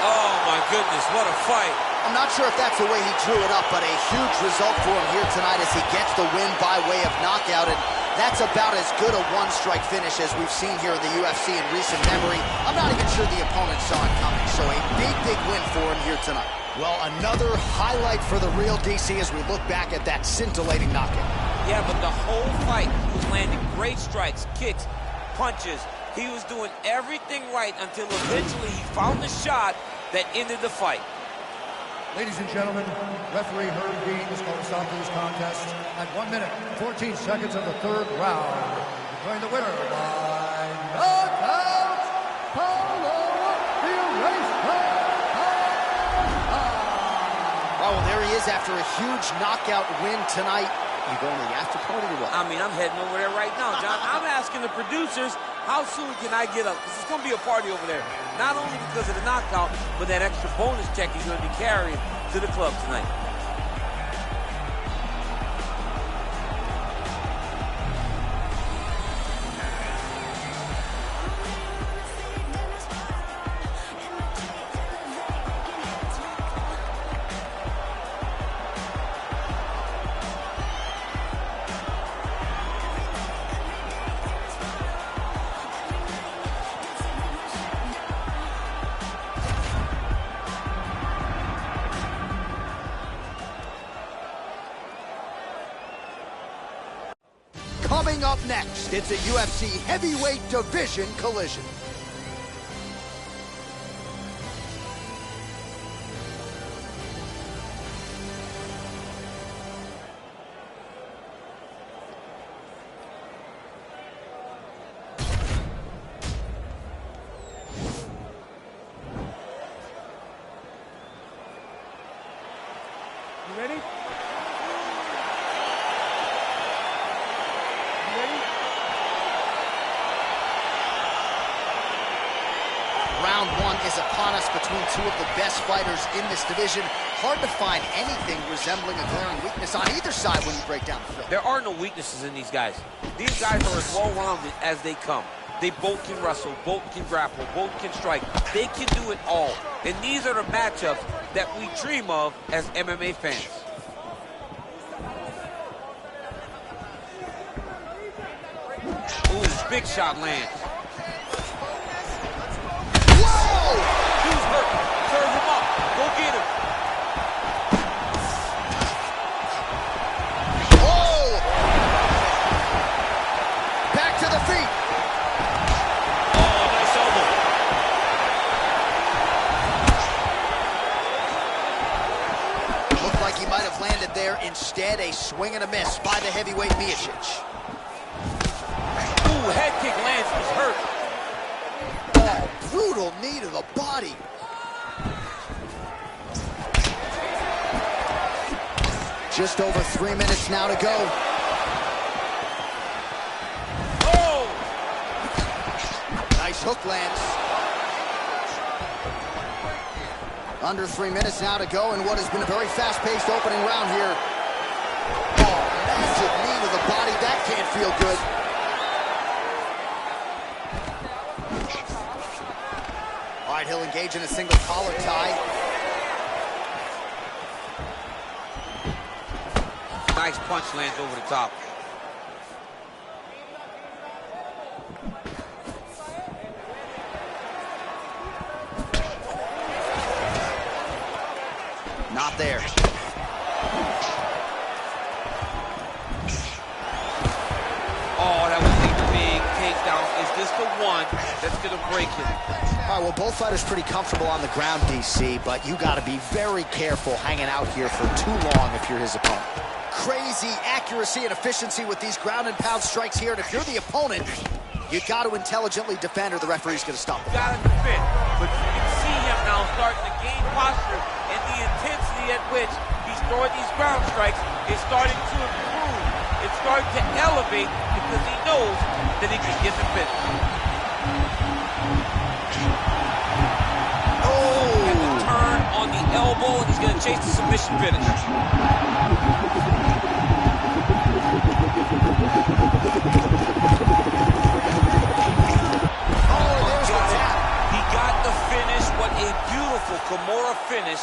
Speaker 6: Oh, my goodness, what a fight.
Speaker 1: I'm not sure if that's the way he drew it up, but a huge result for him here tonight as he gets the win by way of knockout, and that's about as good a one-strike finish as we've seen here in the UFC in recent memory. I'm not even sure the opponent saw it coming, so a big win for him here tonight. Well, another highlight for the real DC as we look back at that scintillating knockout.
Speaker 2: Yeah, but the whole fight, he was landing great strikes, kicks, punches. He was doing everything right until eventually he found the shot that ended the fight.
Speaker 4: Ladies and gentlemen, referee Herb Dean is going to stop this contest at 1 minute, 14 seconds of the third round. Declaring the winner by knockout, Paulo Fioresta.
Speaker 1: Oh, well, there he is after a huge knockout win tonight. You going to the after party or what?
Speaker 2: I mean, I'm heading over there right now, John. I'm asking the producers, how soon can I get up? Because it's going to be a party over there. Not only because of the knockout, but that extra bonus check he's going to be carrying to the club tonight.
Speaker 1: Coming up next, it's a UFC heavyweight division collision.
Speaker 5: You ready?
Speaker 1: Round one is upon us between two of the best fighters in this division. Hard to find anything resembling a glaring weakness on either side when you break down the film.
Speaker 2: There are no weaknesses in these guys. These guys are as well-rounded as they come. They both can wrestle, both can grapple, both can strike. They can do it all. And these are the matchups that we dream of as MMA fans. Ooh, big shot lands.
Speaker 1: Whoa!
Speaker 2: He's hurt. Serve him up. Go get him.
Speaker 1: Oh! Back to the feet.
Speaker 2: Oh, nice elbow.
Speaker 1: Looked like he might have landed there. Instead, a swing and a miss by the heavyweight Miocic.
Speaker 2: Ooh, head kick lands. He's hurt.
Speaker 1: Oh, brutal knee to the body. Just over 3 minutes now to go.
Speaker 2: Oh!
Speaker 1: Nice hook lands. Under 3 minutes now to go in what has been a very fast-paced opening round here. Oh, massive knee to the body. That can't feel good. All right, he'll engage in a single collar tie.
Speaker 2: Nice punch lands over the top.
Speaker 1: Not there.
Speaker 2: Oh, that was a big takedown. Is this the one that's going to break him?
Speaker 1: All right, well, both fighters pretty comfortable on the ground, DC, but you got to be very careful hanging out here for too long if you're his opponent. Crazy accuracy and efficiency with these ground and pound strikes here, and if you're the opponent, you got to intelligently defend or the referee's going to stop.
Speaker 2: Got to defend, but you can see him now starting to gain posture, and the intensity at which he's throwing these ground strikes is starting to improve. It's starting to elevate because he knows that he can get the finish.
Speaker 1: Oh!
Speaker 2: And the turn on the elbow, and he's going to chase the submission finish. He got the finish. What a beautiful Kimura finish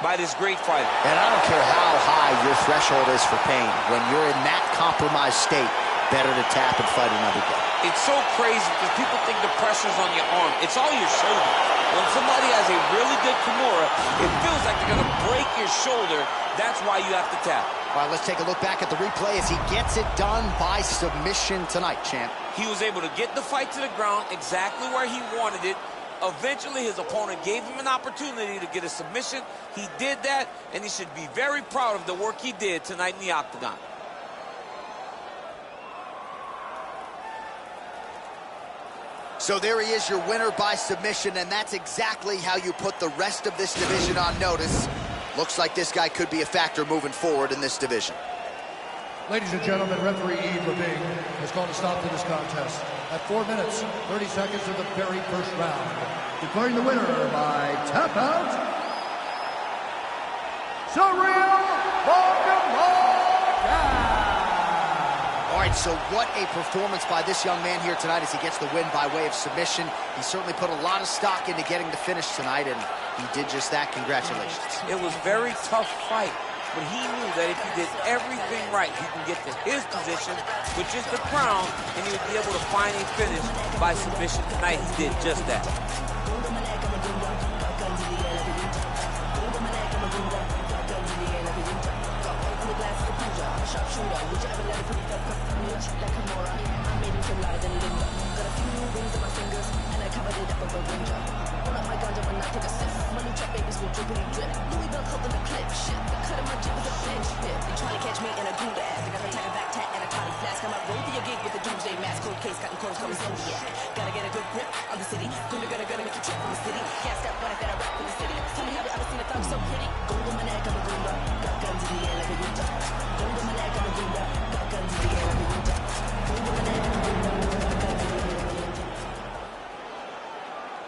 Speaker 2: by this great fighter.
Speaker 1: And I don't care how high your threshold is for pain. When you're in that compromised state, better to tap and fight another day.
Speaker 2: It's so crazy because people think the pressure's on your arm. It's all your shoulder. When somebody has a really good Kimura, it feels like they're going to break your shoulder. That's why you have to tap.
Speaker 1: All right, let's take a look back at the replay as he gets it done by submission tonight, champ.
Speaker 2: He was able to get the fight to the ground exactly where he wanted it. Eventually, his opponent gave him an opportunity to get a submission. He did that, and he should be very proud of the work he did tonight in the octagon.
Speaker 1: So there he is, your winner by submission, and that's exactly how you put the rest of this division on notice. Looks like this guy could be a factor moving forward in this division.
Speaker 4: Ladies and gentlemen, referee Yves Levine has called a stop to this contest at 4 minutes, 30 seconds of the very first round, declaring the winner by tap out, Ciryl Gane.
Speaker 1: All right, so what a performance by this young man here tonight as he gets the win by way of submission. He certainly put a lot of stock into getting the finish tonight, and he did just that. Congratulations.
Speaker 2: It was a very tough fight, but he knew that if he did everything right, he can get to his position, which is the crown, and he would be able to find a finish by submission tonight. He did just that.
Speaker 7: sharpshooter. Would you ever let it put it up me like Kimura? I made him feel lighter than Linda. Got a few new rings on my fingers, and I covered it up with a ranger. Roll up my ganja when I take a sip. Money trap babies will drippity drip. Louis Bell holding the clip. Shit, the cut of my jib is a bitch. Yeah, they try to catch me in a Gouda ass. I got a tiger back tat and a toddy flask. I might roll to your gig with a doomsday mask. Cold case, cotton clothes, coming Zodiac. Gotta get a good grip on the city. Gonna make you trip from the city. Gas got one that I rap in the city. Tell me, have you ever seen a thug so pretty? Gold on my neck, I'm a goomba. Got guns in the air like a ninja. Gold on my neck, I'm a goomba. Got guns in the air like a ninja. Gold on my neck, I'm a goomba. Got guns in the air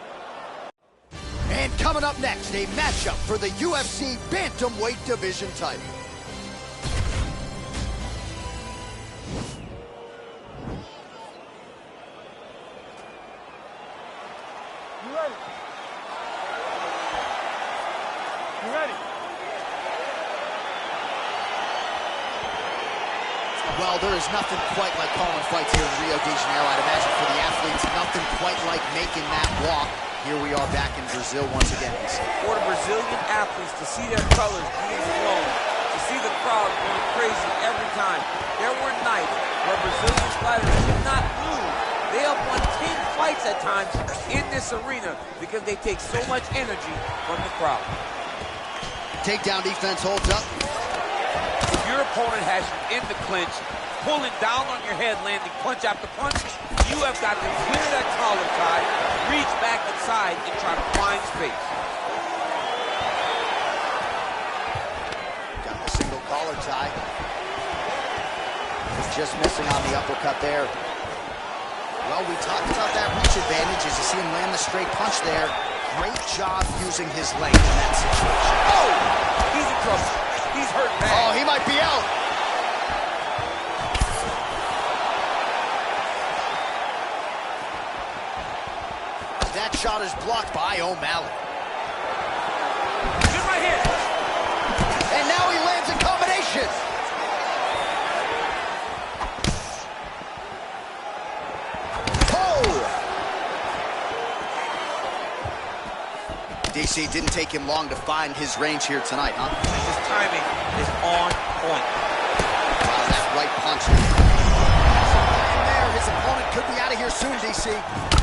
Speaker 7: like a ninja.
Speaker 1: And coming up next, a matchup for the UFC Bantamweight Division title.
Speaker 5: You ready? You ready?
Speaker 1: Well, there is nothing quite like calling fights here in Rio de Janeiro. I'd imagine for the athletes, nothing quite like making that walk. Here we are back in Brazil once again.
Speaker 2: For the Brazilian athletes to see their colors being flown, to see the crowd going crazy every time. There were nights where Brazilian fighters could not move. They have won 10 fights at times in this arena because they take so much energy from the crowd.
Speaker 1: Takedown defense holds up.
Speaker 2: If your opponent has you in the clinch, pulling down on your head, landing punch after punch, you have got to clear that collar tie, reach back inside, and try to find space.
Speaker 1: Got the single collar tie. Just missing on the uppercut there. Well, we talked about that reach advantage as you see him land the straight punch there. Great job using his length in that situation.
Speaker 2: Oh! He's in trouble. He's hurt bad.
Speaker 1: Oh, he might be out. That shot is blocked by O'Malley.
Speaker 2: Good right here.
Speaker 1: And now he lands a combination. DC, didn't take him long to find his range here tonight, huh?
Speaker 2: His timing is on point.
Speaker 1: Wow, that right punch. There, his opponent could be out of here soon, DC.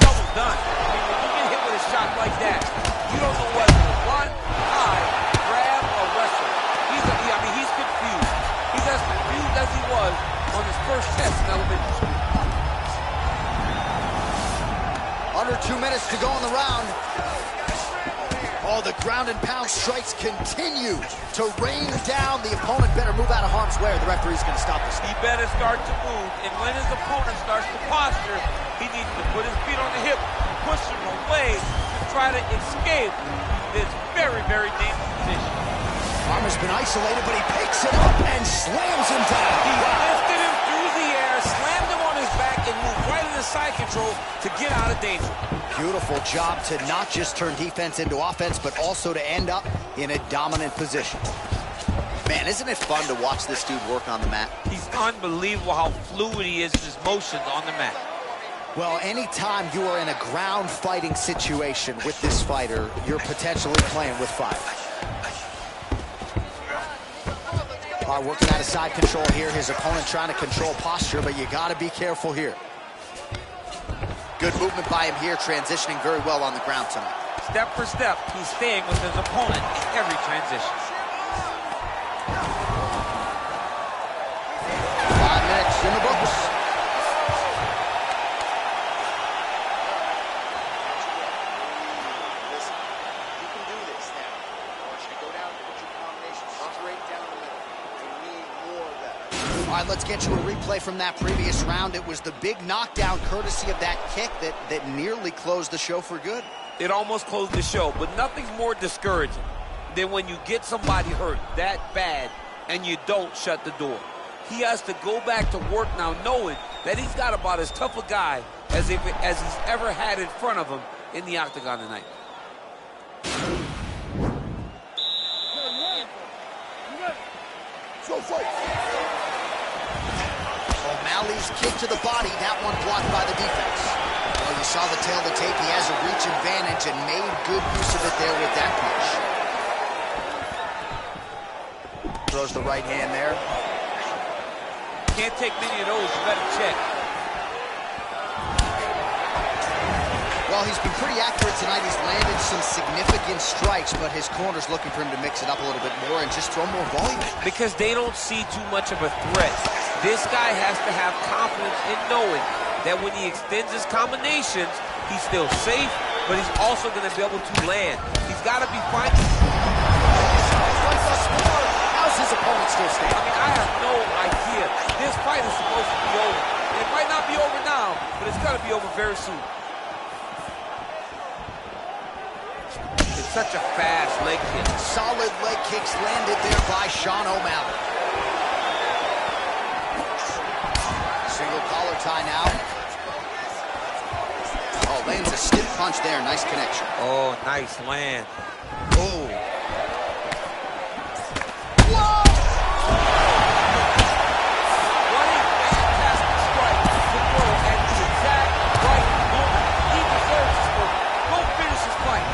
Speaker 2: Double done. I mean, when you get hit with a shot like that, you don't know whether to run, hide, grab, or wrestle. He's confused. He's as confused as he was on his first test in elementary school.
Speaker 1: Under 2 minutes to go in the round. Oh, the ground and pound strikes continue to rain down. The opponent better move out of harm's way or the referee's going to stop this.
Speaker 2: He better start to move, and when his opponent starts to posture, he needs to put his feet on the hip, push him away to try to escape this very, very dangerous position.
Speaker 1: Farmer's been isolated, but he picks it up and slams him down.
Speaker 2: He lifted him through the air, slammed him on his back, and moved right into side control to get out of danger.
Speaker 1: Beautiful job to not just turn defense into offense, but also to end up in a dominant position. Man, isn't it fun to watch this dude work on the mat?
Speaker 2: He's unbelievable how fluid he is in his motions on the mat.
Speaker 1: Well, anytime you are in a ground fighting situation with this fighter, you're potentially playing with fire. Working out of side control here. His opponent trying to control posture, but you got to be careful here. Good movement by him here, transitioning very well on the ground tonight.
Speaker 2: Step for step, he's staying with his opponent in every transition.
Speaker 1: 5 minutes in the books. Listen, you can do this now. I want you to go down and put your combination straight down the middle. We need more of that. All right, let's get you a replay from that previous round. It was the big knockdown courtesy of that kick that nearly closed the show for good.
Speaker 2: It almost closed the show, but nothing's more discouraging than when you get somebody hurt that bad and you don't shut the door. He has to go back to work now knowing that he's got about as tough a guy as he's ever had in front of him in the octagon tonight.
Speaker 3: So fight.
Speaker 1: O'Malley's kick to the body, that one blocked by the defense. Well, you saw the tail of the tape. He has a reach advantage and made good use of it there with that punch. throws the right hand there.
Speaker 2: Can't take many of those, you better check.
Speaker 1: Well, he's been pretty accurate tonight. He's landed some significant strikes, but his corner's looking for him to mix it up a little bit more and just throw more volume.
Speaker 2: Because they don't see too much of a threat. This guy has to have confidence in knowing that when he extends his combinations, he's still safe, but he's also going to be able to land. He's got to be finding...
Speaker 1: How's his opponent still standing?
Speaker 2: I mean, I have no idea. This fight is supposed to be over. It might not be over now, but it's going to be over very soon. It's such a fast leg kick.
Speaker 1: Solid leg kicks landed there by Sean O'Malley. Single collar tie now. Oh, lands a stiff punch there. Nice connection.
Speaker 2: Oh, nice land.
Speaker 1: Oh.
Speaker 2: What a fantastic strike to throw at the exact right moment. He deserves this move. Go finish his fight.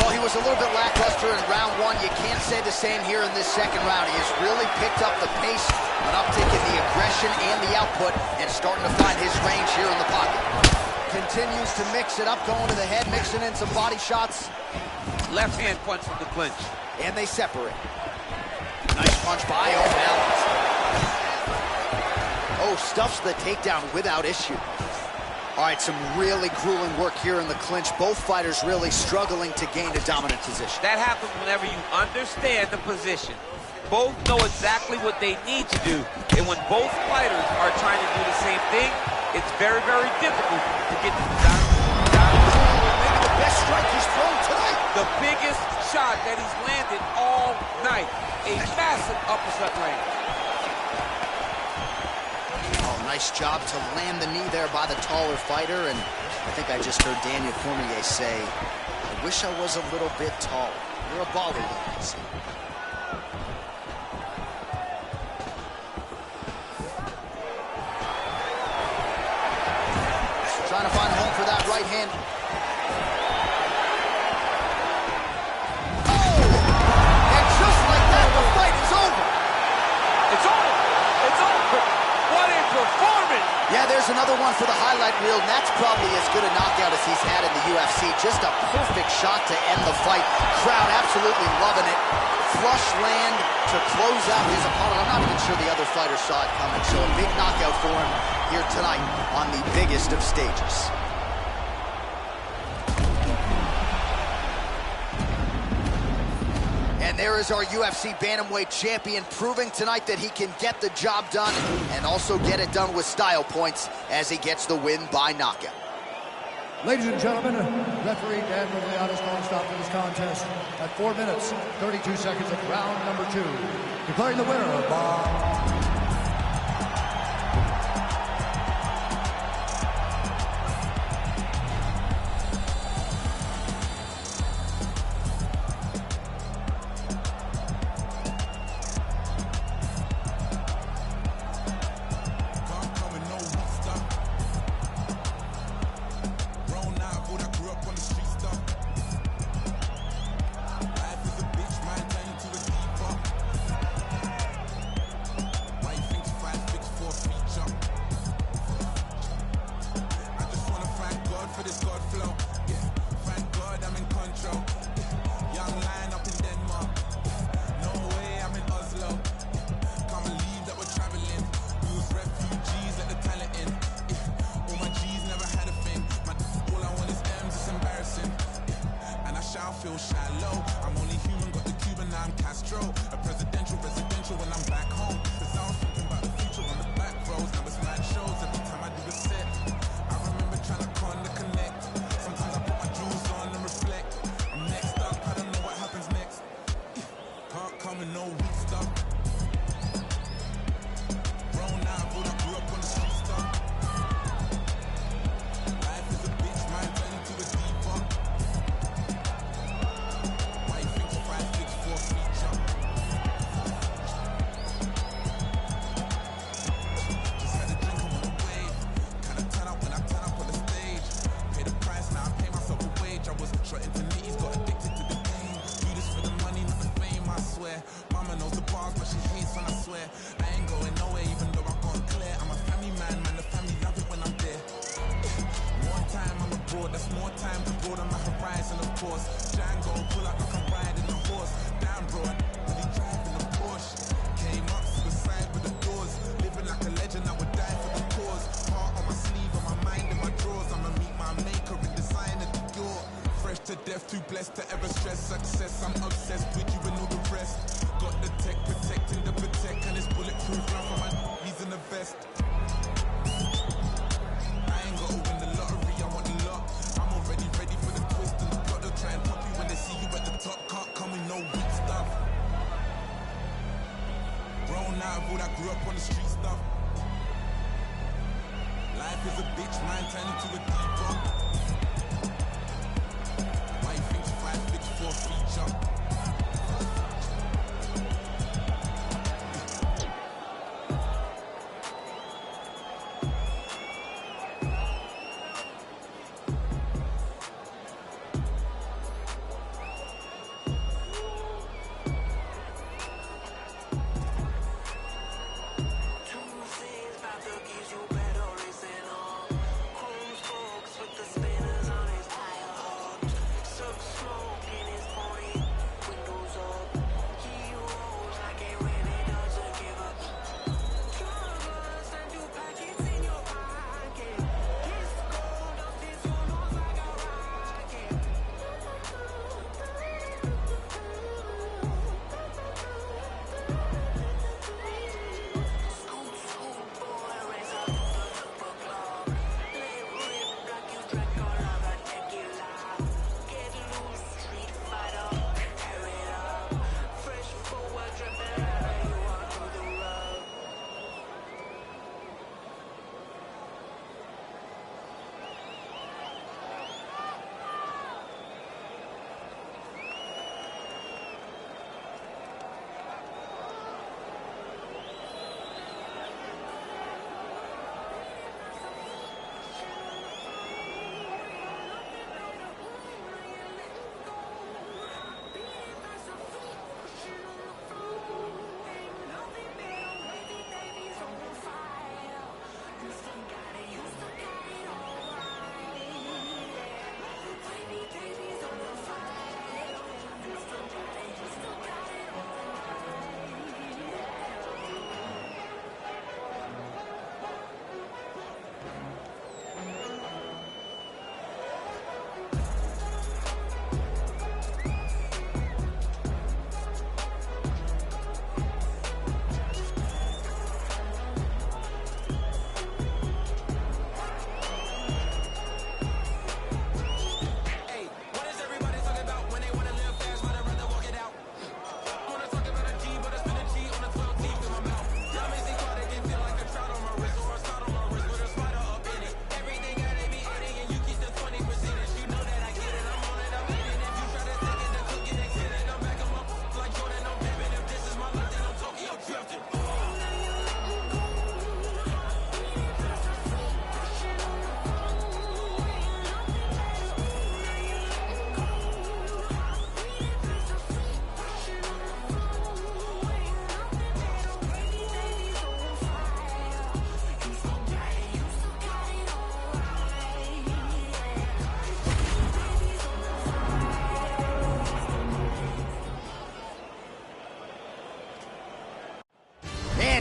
Speaker 1: Well, he was a little bit lackluster in round one. You can't say the same here in this second round. He has really picked up the pace, an uptick in the aggression and the output, and starting to find his range here in the pocket. Continues to mix it up, going to the head, mixing in some body shots.
Speaker 2: Left hand punch from the clinch.
Speaker 1: And they separate. Nice punch by O'Malley. Oh, stuffs the takedown without issue. All right, some really grueling work here in the clinch. Both fighters really struggling to gain a dominant position.
Speaker 2: That happens whenever you understand the position. Both know exactly what they need to do. And when both fighters are trying to do the same thing, it's very, very difficult to get to the down.
Speaker 1: Maybe the best strike he's thrown tonight.
Speaker 2: The biggest shot that he's landed all night. A massive uppercut range.
Speaker 1: Oh, nice job to land the knee there by the taller fighter. And I think I just heard Daniel Cormier say, I wish I was a little bit taller. You're a baller, you see. Trying to find a home for that right hand. Oh! And just like that, the fight is over.
Speaker 2: It's over. It's over. What a performance.
Speaker 1: Yeah, there's another one for the highlight reel, and that's probably as good a knockout as he's had in the UFC. Just a perfect shot to end the fight. Crowd absolutely loving it. Flush land to close out his opponent. I'm not even sure the other fighter saw it coming, so a big knockout for him here tonight on the biggest of stages. And there is our UFC Bantamweight champion, proving tonight that he can get the job done and also get it done with style points as he gets the win by knockout.
Speaker 4: Ladies and gentlemen, referee Dan Miragliotta is going to stop this contest at 4 minutes, 32 seconds of round number 2. Declaring the winner by...
Speaker 8: more time to broad on my horizon, of course. Django, pull out like I'm riding a horse. Damn, bro, I'm really driving a Porsche. Came up to the side with the doors. Living like a legend, I would die for the cause. Heart on my sleeve, on my mind in my drawers. I'ma meet my maker and design at the door. Fresh to death, too blessed to ever stress success. I'm obsessed with you and all the rest. Got the tech protecting the protect, and it's bulletproof. Now for my he's in the vest. I ain't gotta win the lottery, I want the lot. I'm already ready for the twist and the plot. They'll try and pop you when they see you at the top. Can't come with no weak stuff. Grown out of all that grew up on the street stuff. Life is a bitch, man, turn into a diva. Why you think 5 bits for a feature?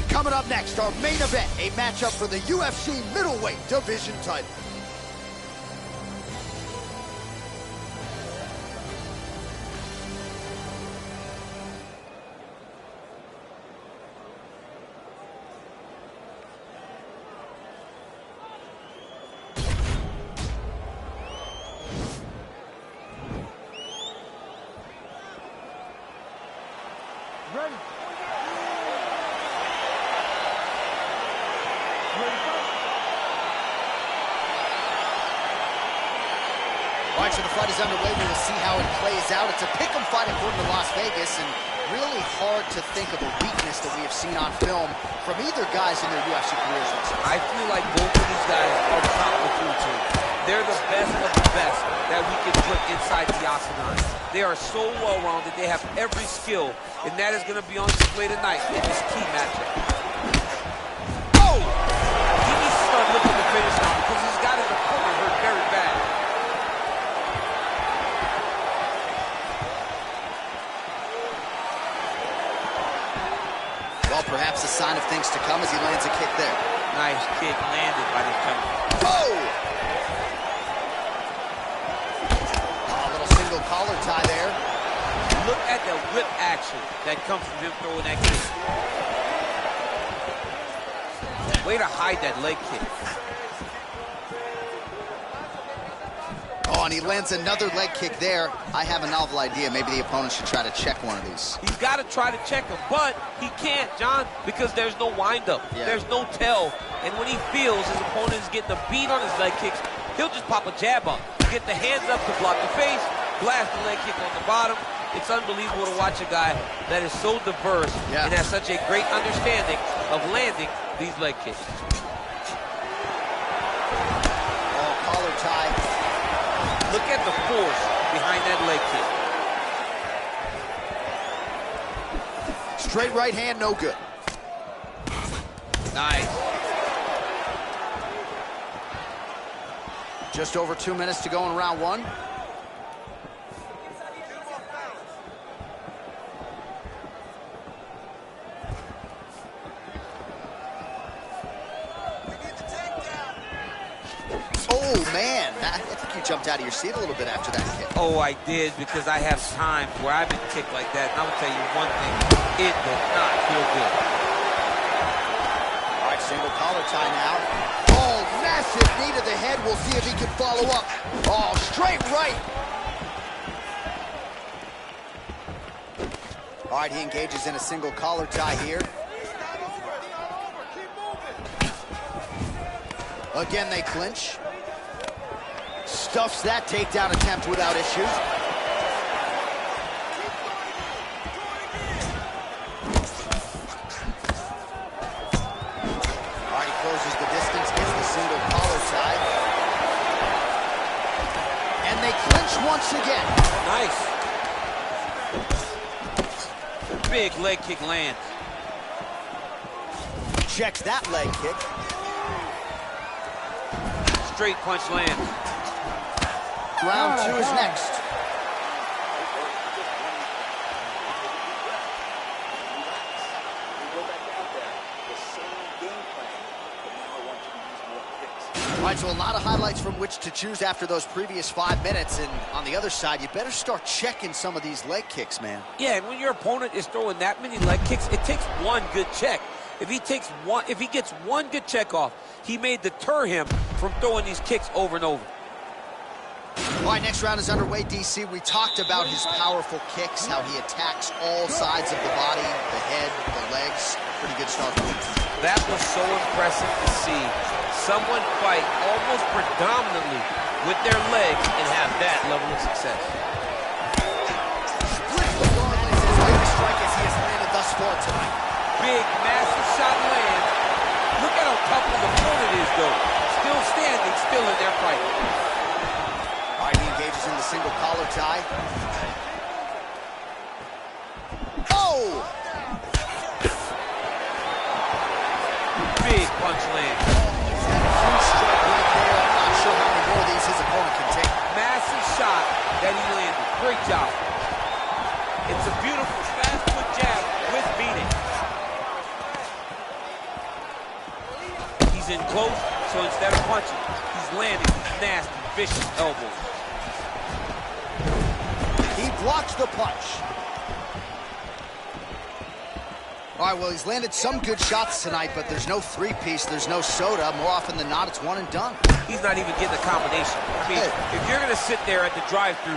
Speaker 1: Coming up next, our main event, a matchup for the UFC middleweight division title.
Speaker 4: Ready?
Speaker 1: All right, so the fight is underway. We will see how it plays out. It's a pick'em fight according to Las Vegas, and really hard to think of a weakness that we have seen on film from either guys in their UFC careers.
Speaker 2: I feel like both of these guys are the top of the food chain. They're the best of the best that we can put inside the octagon. They are so well-rounded. They have every skill, and that is going to be on display tonight in this key matchup. Oh! He needs to start looking to finish now because he's got his opponent hurt very bad.
Speaker 1: perhaps a sign of things to come as he lands a kick there.
Speaker 2: Nice kick landed by the jumper.
Speaker 1: Oh! A little single collar tie there.
Speaker 2: Look at the whip action that comes from him throwing that kick. Way to hide that leg kick.
Speaker 1: Oh, and he lands another leg kick there. I have a novel idea. Maybe the opponent should try to check one of these.
Speaker 2: He's got to try to check him, but he can't, John, because there's no windup.
Speaker 1: Yeah.
Speaker 2: There's no tell. And when he feels his opponent is getting a beat on his leg kicks, he'll just pop a jab up. Get the hands up to block the face, blast the leg kick on the bottom. It's unbelievable to watch a guy that is so diverse and has such a great understanding of landing these leg kicks.
Speaker 1: Oh, collar tie.
Speaker 2: Look at the force behind that leg kick.
Speaker 1: Straight right hand, no good.
Speaker 2: Nice.
Speaker 1: Just over 2 minutes to go in round one. Oh, man. I think you jumped out of your seat a little bit after that kick.
Speaker 2: Oh, I did, because I have times where I've been kicked like that. And I will tell you one thing, it does not feel good.
Speaker 1: All right, single collar tie now. Oh, massive knee to the head. We'll see if he can follow up. Oh, straight right. All right, he engages in a single collar tie here. Again, they clinch. Stuffs that takedown attempt without issues. All right, he closes the distance, gets the single collar tie. And they clinch once again.
Speaker 2: Nice. Big leg kick lands.
Speaker 1: Checks that leg kick.
Speaker 2: Straight punch lands.
Speaker 1: Round two is next. All right, so a lot of highlights from which to choose after those previous 5 minutes. And on the other side, you better start checking some of these leg kicks, man.
Speaker 2: Yeah, and when your opponent is throwing that many leg kicks, it takes one good check. If he gets one good check off, he may deter him from throwing these kicks over and over.
Speaker 1: All right, next round is underway, DC. We talked about his powerful kicks, how he attacks all sides of the body, the head, the legs. Pretty good start.
Speaker 2: That was so impressive to see someone fight almost predominantly with their legs and have that level of success.
Speaker 1: Splits the gauntlet as his latest strike as he has landed thus far tonight.
Speaker 2: Big, massive shot lands. Look at how tough his opponent is, though. Still standing, still in their fight.
Speaker 1: All right, he engages in the single collar tie. Oh!
Speaker 2: Big punch lands.
Speaker 1: Huge strike right there. I'm not sure how many more of these his opponent can take.
Speaker 2: Massive shot that he landed. Great job. It's a beautiful fast foot jab with beating. He's in close, so instead of punching, he's landing nasty, vicious elbows.
Speaker 1: He blocks the punch. All right, well, he's landed some good shots tonight, but there's no three-piece, there's no soda. More often than not, it's one and done.
Speaker 2: He's not even getting a combination. I mean, if you're going to sit there at the drive-thru,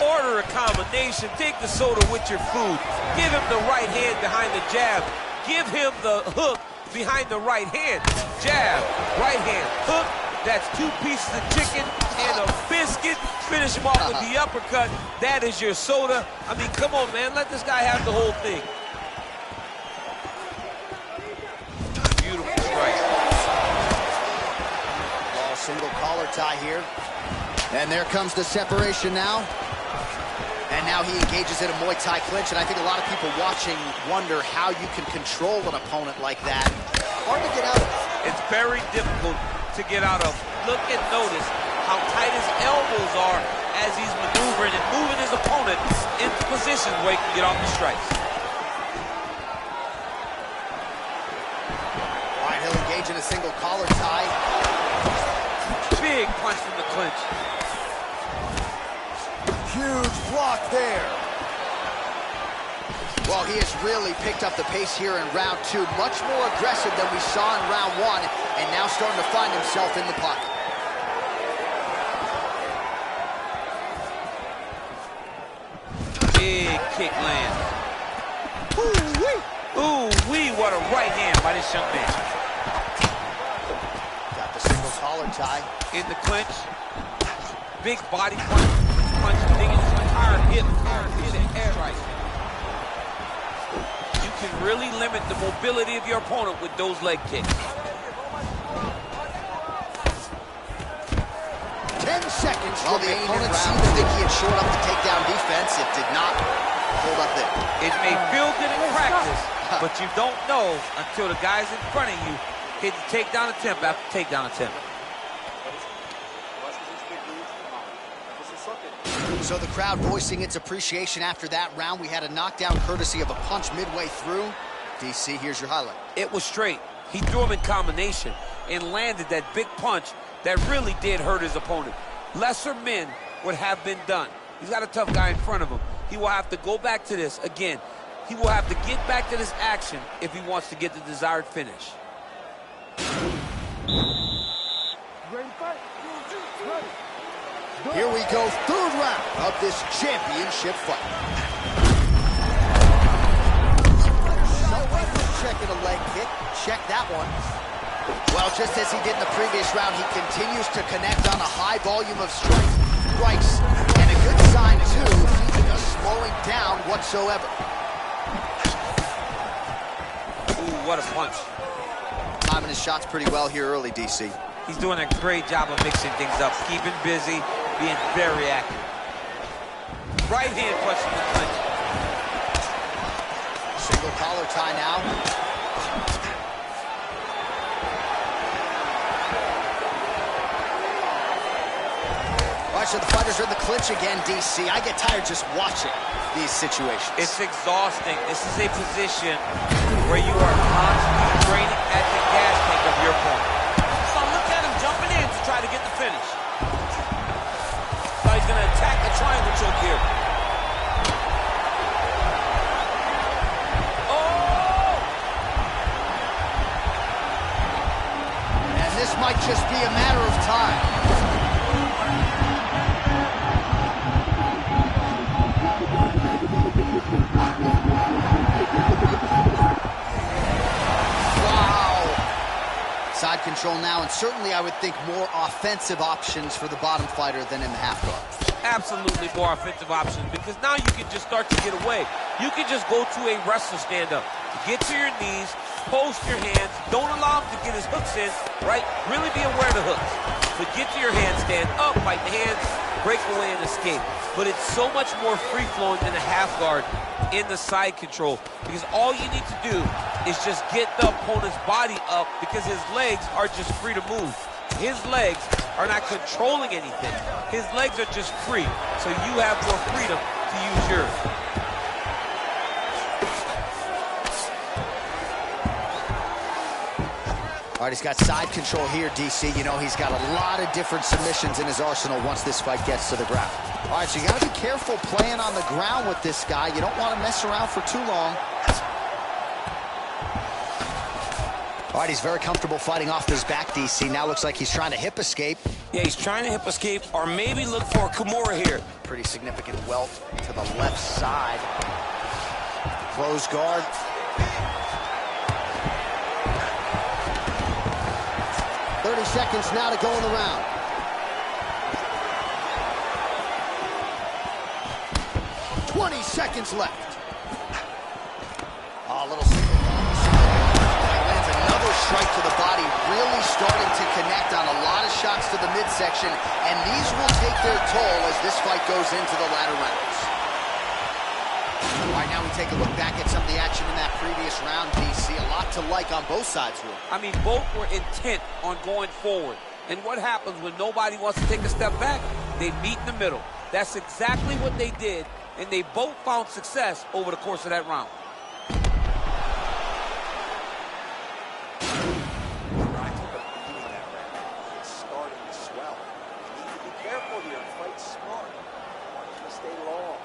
Speaker 2: order a combination, take the soda with your food, give him the right hand behind the jab, give him the hook behind the right hand. Jab, right hand, hook. That's 2 pieces of chicken and a biscuit. Finish him off with the uppercut. That is your soda. I mean, come on, man. Let this guy have the whole thing. Beautiful strike.
Speaker 1: Oh, single collar tie here. And there comes the separation now. And now he engages in a Muay Thai clinch. And I think a lot of people watching wonder how you can control an opponent like that. Hard to get out of.
Speaker 2: It's very difficult to get out of. Look and notice how tight his elbows are as he's maneuvering and moving his opponent into positions where he can get off the strikes. from the clinch.
Speaker 3: Huge block there.
Speaker 1: Well, he has really picked up the pace here in round 2. Much more aggressive than we saw in round 1, and now starting to find himself in the pocket.
Speaker 2: Big kick lands. Ooh-wee. Ooh-wee, what a right hand by this young man.
Speaker 1: Got the single collar tie.
Speaker 2: In the clinch. Big body punch, digging his entire hip to air right. You can really limit the mobility of your opponent with those leg kicks.
Speaker 1: 10 seconds. Well, the opponent seemed to think he had shored up the takedown defense. It did not hold up there.
Speaker 2: It may feel good in practice, but you don't know until the guys in front of you hit the takedown attempt after takedown attempt.
Speaker 1: So the crowd voicing its appreciation after that round. We had a knockdown courtesy of a punch midway through. DC, here's your highlight.
Speaker 2: It was straight. He threw him in combination and landed that big punch that really did hurt his opponent. Lesser men would have been done. He's got a tough guy in front of him. He will have to go back to this. Again, he will have to get back to this action if he wants to get the desired finish.
Speaker 1: Here we go, third round of this championship fight. Checking a leg kick. Check that one. Well, just as he did in the previous round, he continues to connect on a high volume of strikes. And a good sign, too, he's not slowing down whatsoever.
Speaker 2: Ooh, what a punch.
Speaker 1: Timing his shots pretty well here early, DC.
Speaker 2: He's doing a great job of mixing things up, keeping busy, being very active. Right hand punch from the clinch.
Speaker 1: Single collar tie now. All right, so the fighters are in the clinch again, DC. I get tired just watching these situations.
Speaker 2: It's exhausting. This is a position where you are constantly draining at the gas tank of your opponent. So look at him jumping in to try to get the finish. Now he's going to attack the triangle choke here. Oh!
Speaker 1: And this might just be a matter of time. Side control now, and certainly I would think more offensive options for the bottom fighter than in the half guard.
Speaker 2: Absolutely more offensive options, because now you can just start to get away. You can just go to a wrestler stand-up. Get to your knees, post your hands, don't allow him to get his hooks in, right? Really be aware of the hooks. But get to your hand, stand up, fight the hands, break away and escape. But it's so much more free-flowing than a half guard in the side control, because all you need to do is just get the opponent's body up, because his legs are just free to move. His legs are not controlling anything. His legs are just free, so you have more freedom to use yours.
Speaker 1: All right, he's got side control here, DC. You know, he's got a lot of different submissions in his arsenal once this fight gets to the ground. All right, so you got to be careful playing on the ground with this guy. You don't want to mess around for too long. All right, he's very comfortable fighting off his back, DC. Now looks like he's trying to hip escape.
Speaker 6: Yeah, he's trying to hip escape or maybe look for a Kimura here.
Speaker 1: Pretty significant welt to the left side. Close guard. Seconds now to go in the round. 20 seconds left. A little single. Lands another strike to the body, really starting to connect on a lot of shots to the midsection, and these will take their toll as this fight goes into the latter rounds. All right, now we take a look back at some of the action in that previous round, DC. A lot to like on both sides, really.
Speaker 2: I mean, both were intent on going forward. And what happens when nobody wants to take a step back? They meet in the middle. That's exactly what they did, and they both found success over the course of that round.
Speaker 3: Starting to swell.
Speaker 9: here. Fight smart. Want you to stay long.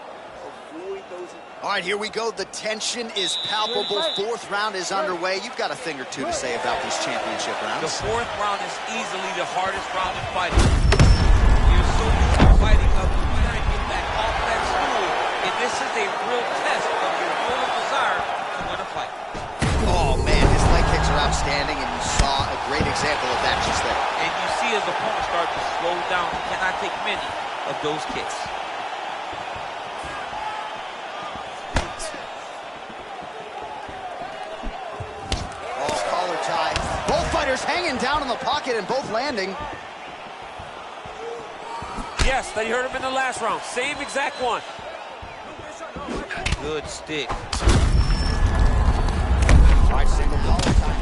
Speaker 9: Avoid those.
Speaker 1: All right, here we go. The tension is palpable. Fourth round is underway. You've got a thing or two to say about these championship rounds.
Speaker 2: The fourth round is easily the hardest round in fighting. You're so used to fighting up to try and get back off that stool, and this is a real test of your will and desire to win a fight.
Speaker 1: Oh, man, his leg kicks are outstanding, and you saw a great example of that just there.
Speaker 2: And you see his opponent start to slow down. He cannot take many of those kicks.
Speaker 1: Hanging down in the pocket and both landing.
Speaker 6: Yes, they hurt him in the last round. Same exact one.
Speaker 2: Good stick.
Speaker 1: All right, single collar tie.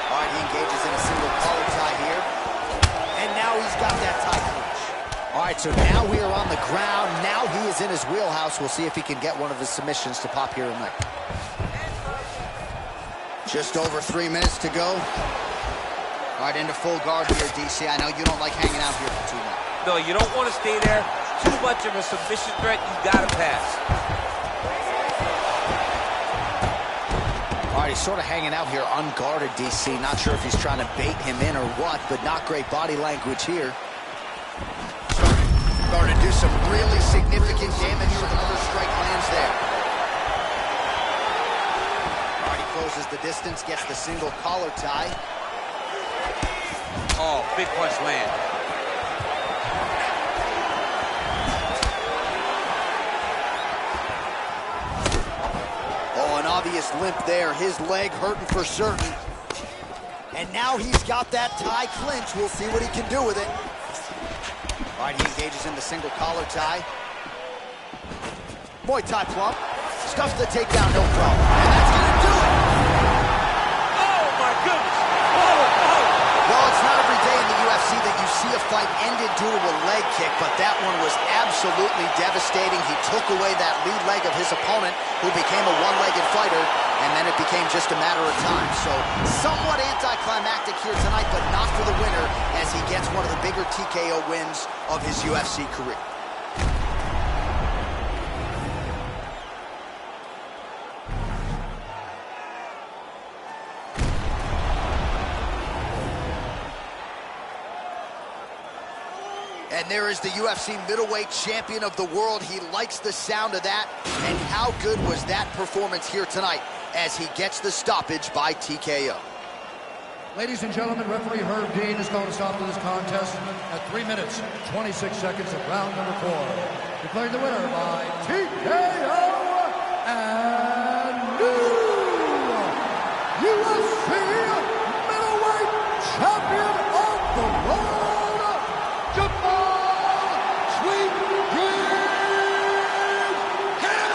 Speaker 1: All right, he engages in a single collar tie here. And now he's got that tie clinch. All right, so now we are on the ground. Now he is in his wheelhouse. We'll see if he can get one of his submissions to pop here tonight. Just over 3 minutes to go. All right, into full guard here, DC. I know you don't like hanging out here for too long.
Speaker 2: No, you don't want to stay there. Too much of a submission threat. You got to pass.
Speaker 1: All right, he's sort of hanging out here unguarded, DC. Not sure if he's trying to bait him in or what, but not great body language here. Starting to do some really significant damage with another strike lands there. All right, he closes the distance, gets the single collar tie.
Speaker 2: Oh, big punch land.
Speaker 1: Oh, an obvious limp there. His leg hurting for certain. And now he's got that tie clinch. We'll see what he can do with it. All right, he engages in the single collar tie. Muay Thai plump. Stuffs the takedown, no problem. And that's going to do it.
Speaker 6: Oh, my goodness. Oh.
Speaker 1: Well, it's not every day in the UFC that you see a fight ended due to a leg kick, but that one was absolutely devastating. He took away that lead leg of his opponent, who became a one-legged fighter, and then it became just a matter of time. So somewhat anticlimactic here tonight, but not for the winner, as he gets one of the bigger TKO wins of his UFC career. And there is the UFC middleweight champion of the world. He likes the sound of that. And how good was that performance here tonight as he gets the stoppage by TKO?
Speaker 4: Ladies and gentlemen, referee Herb Dean is going to stop to this contest at 3 minutes, 26 seconds of round number 4. Declaring the winner by TKO and new UFC middleweight champion of the world, Jamal Sweet Dreams Hill!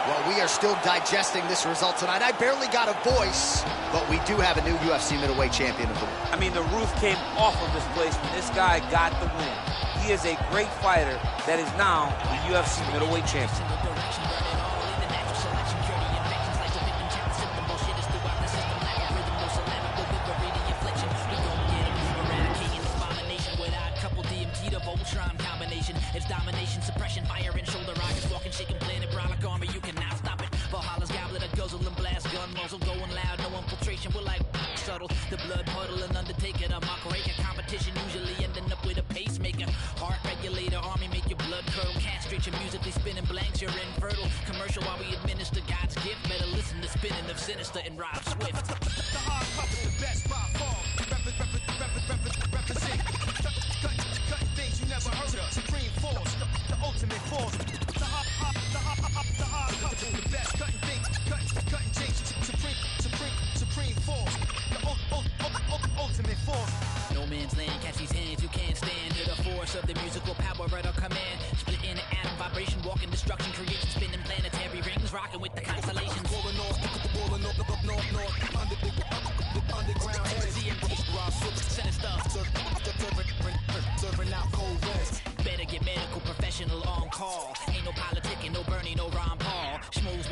Speaker 1: Well, we are still digesting this result tonight. I barely got a voice, but we do have a new UFC middleweight champion of the world.
Speaker 2: I mean, the roof came off of this place when this guy got the win. He is a great fighter that is now the UFC middleweight champion.
Speaker 10: It's domination, suppression, fire and shoulder rockets, walking, shaking, planet, brolic armor, you cannot stop it. Valhalla's goblet, a guzzle and blast, gun muzzle, going loud, no infiltration, we're like subtle. The blood puddle and undertaker, a mock raker, competition usually ending up with a pacemaker. Heart regulator, army make your blood curl, castrate your musically spinning blanks, you're infertile. Commercial while we administer God's gift, better listen to spinning of Sinister and Rob Swift.
Speaker 5: The hard puppet, the best by far. Represent. Cutting things you never heard of. Supreme force, the ultimate force. The hard puppet, the best cutting things, cutting things. Supreme force, the ultimate force.
Speaker 10: No man's land, catch these hands, you can't stand to the force of the musical power at our command. Split in the atom, vibration, walking destruction, creation, spinning planetary rings, rocking with the constellations.
Speaker 5: Rolling north, underground
Speaker 10: ZMT, Sinister,
Speaker 5: serving out cold west.
Speaker 10: better get medical professional on call. Ain't no politicking, no Bernie, no Ron Paul. Schmoes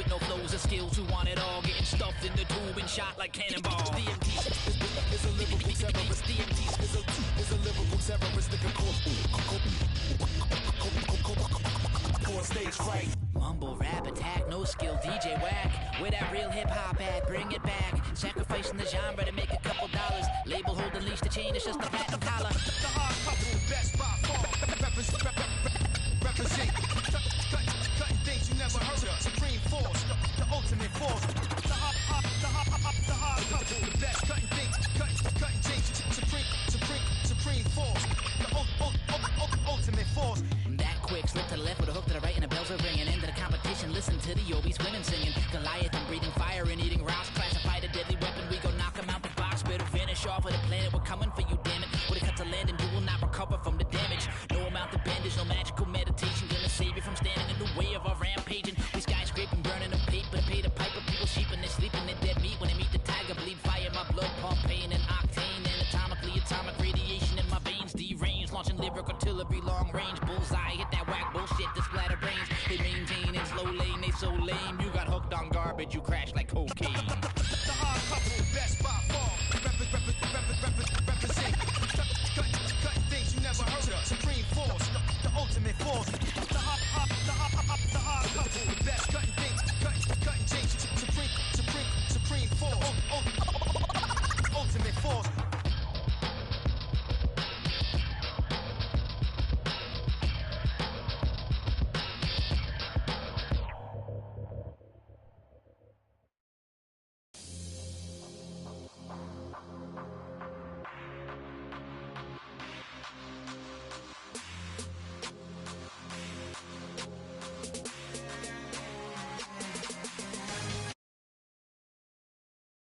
Speaker 10: stuffed in the tube and shot like cannonballs. DMT
Speaker 3: is a lyrical terrorist.
Speaker 10: DMT
Speaker 3: is a lyrical terrorist. Nigga, core stage fright.
Speaker 10: Mumble rap attack, no skill DJ whack. Where that real hip hop at? Bring it back. Sacrificing the genre to make a couple dollars. Label hold the leash, the chain is just a platinum collar.
Speaker 3: The hard couple, best by far. Represent. Cutting things you never heard of. Supreme force, the ultimate force. The hard couple, the best. Cutting things, cutting things. Supreme force. The ultimate force.
Speaker 10: That quick, slip to the left with a hook to the right and the bells are ringing. Into the competition, listen to the Obies women singing. Goliath, I'm breathing fire and eating rocks. Classified a deadly weapon, we go knock 'em out the box. Better vanish off of the planet, we're coming for you, damn it. With a cut to land and you will not recover from the damage. No amount of bandage, no magical meditation gonna save you from standing in the way of our rampaging. We skyscraping, burning up paper to pay the piper. People sheeping, they sleeping in dead meat when they meet the tiger. Bleed fire, my blood pump pain and octane. Anatomically, atomic radiation in my veins. Deranged, launching lyric artillery, long range. Bullseye, hit that whack bullshit, the splatter brains. They maintain in slow lane, they so lame. You got hooked on garbage, you crash like cocaine.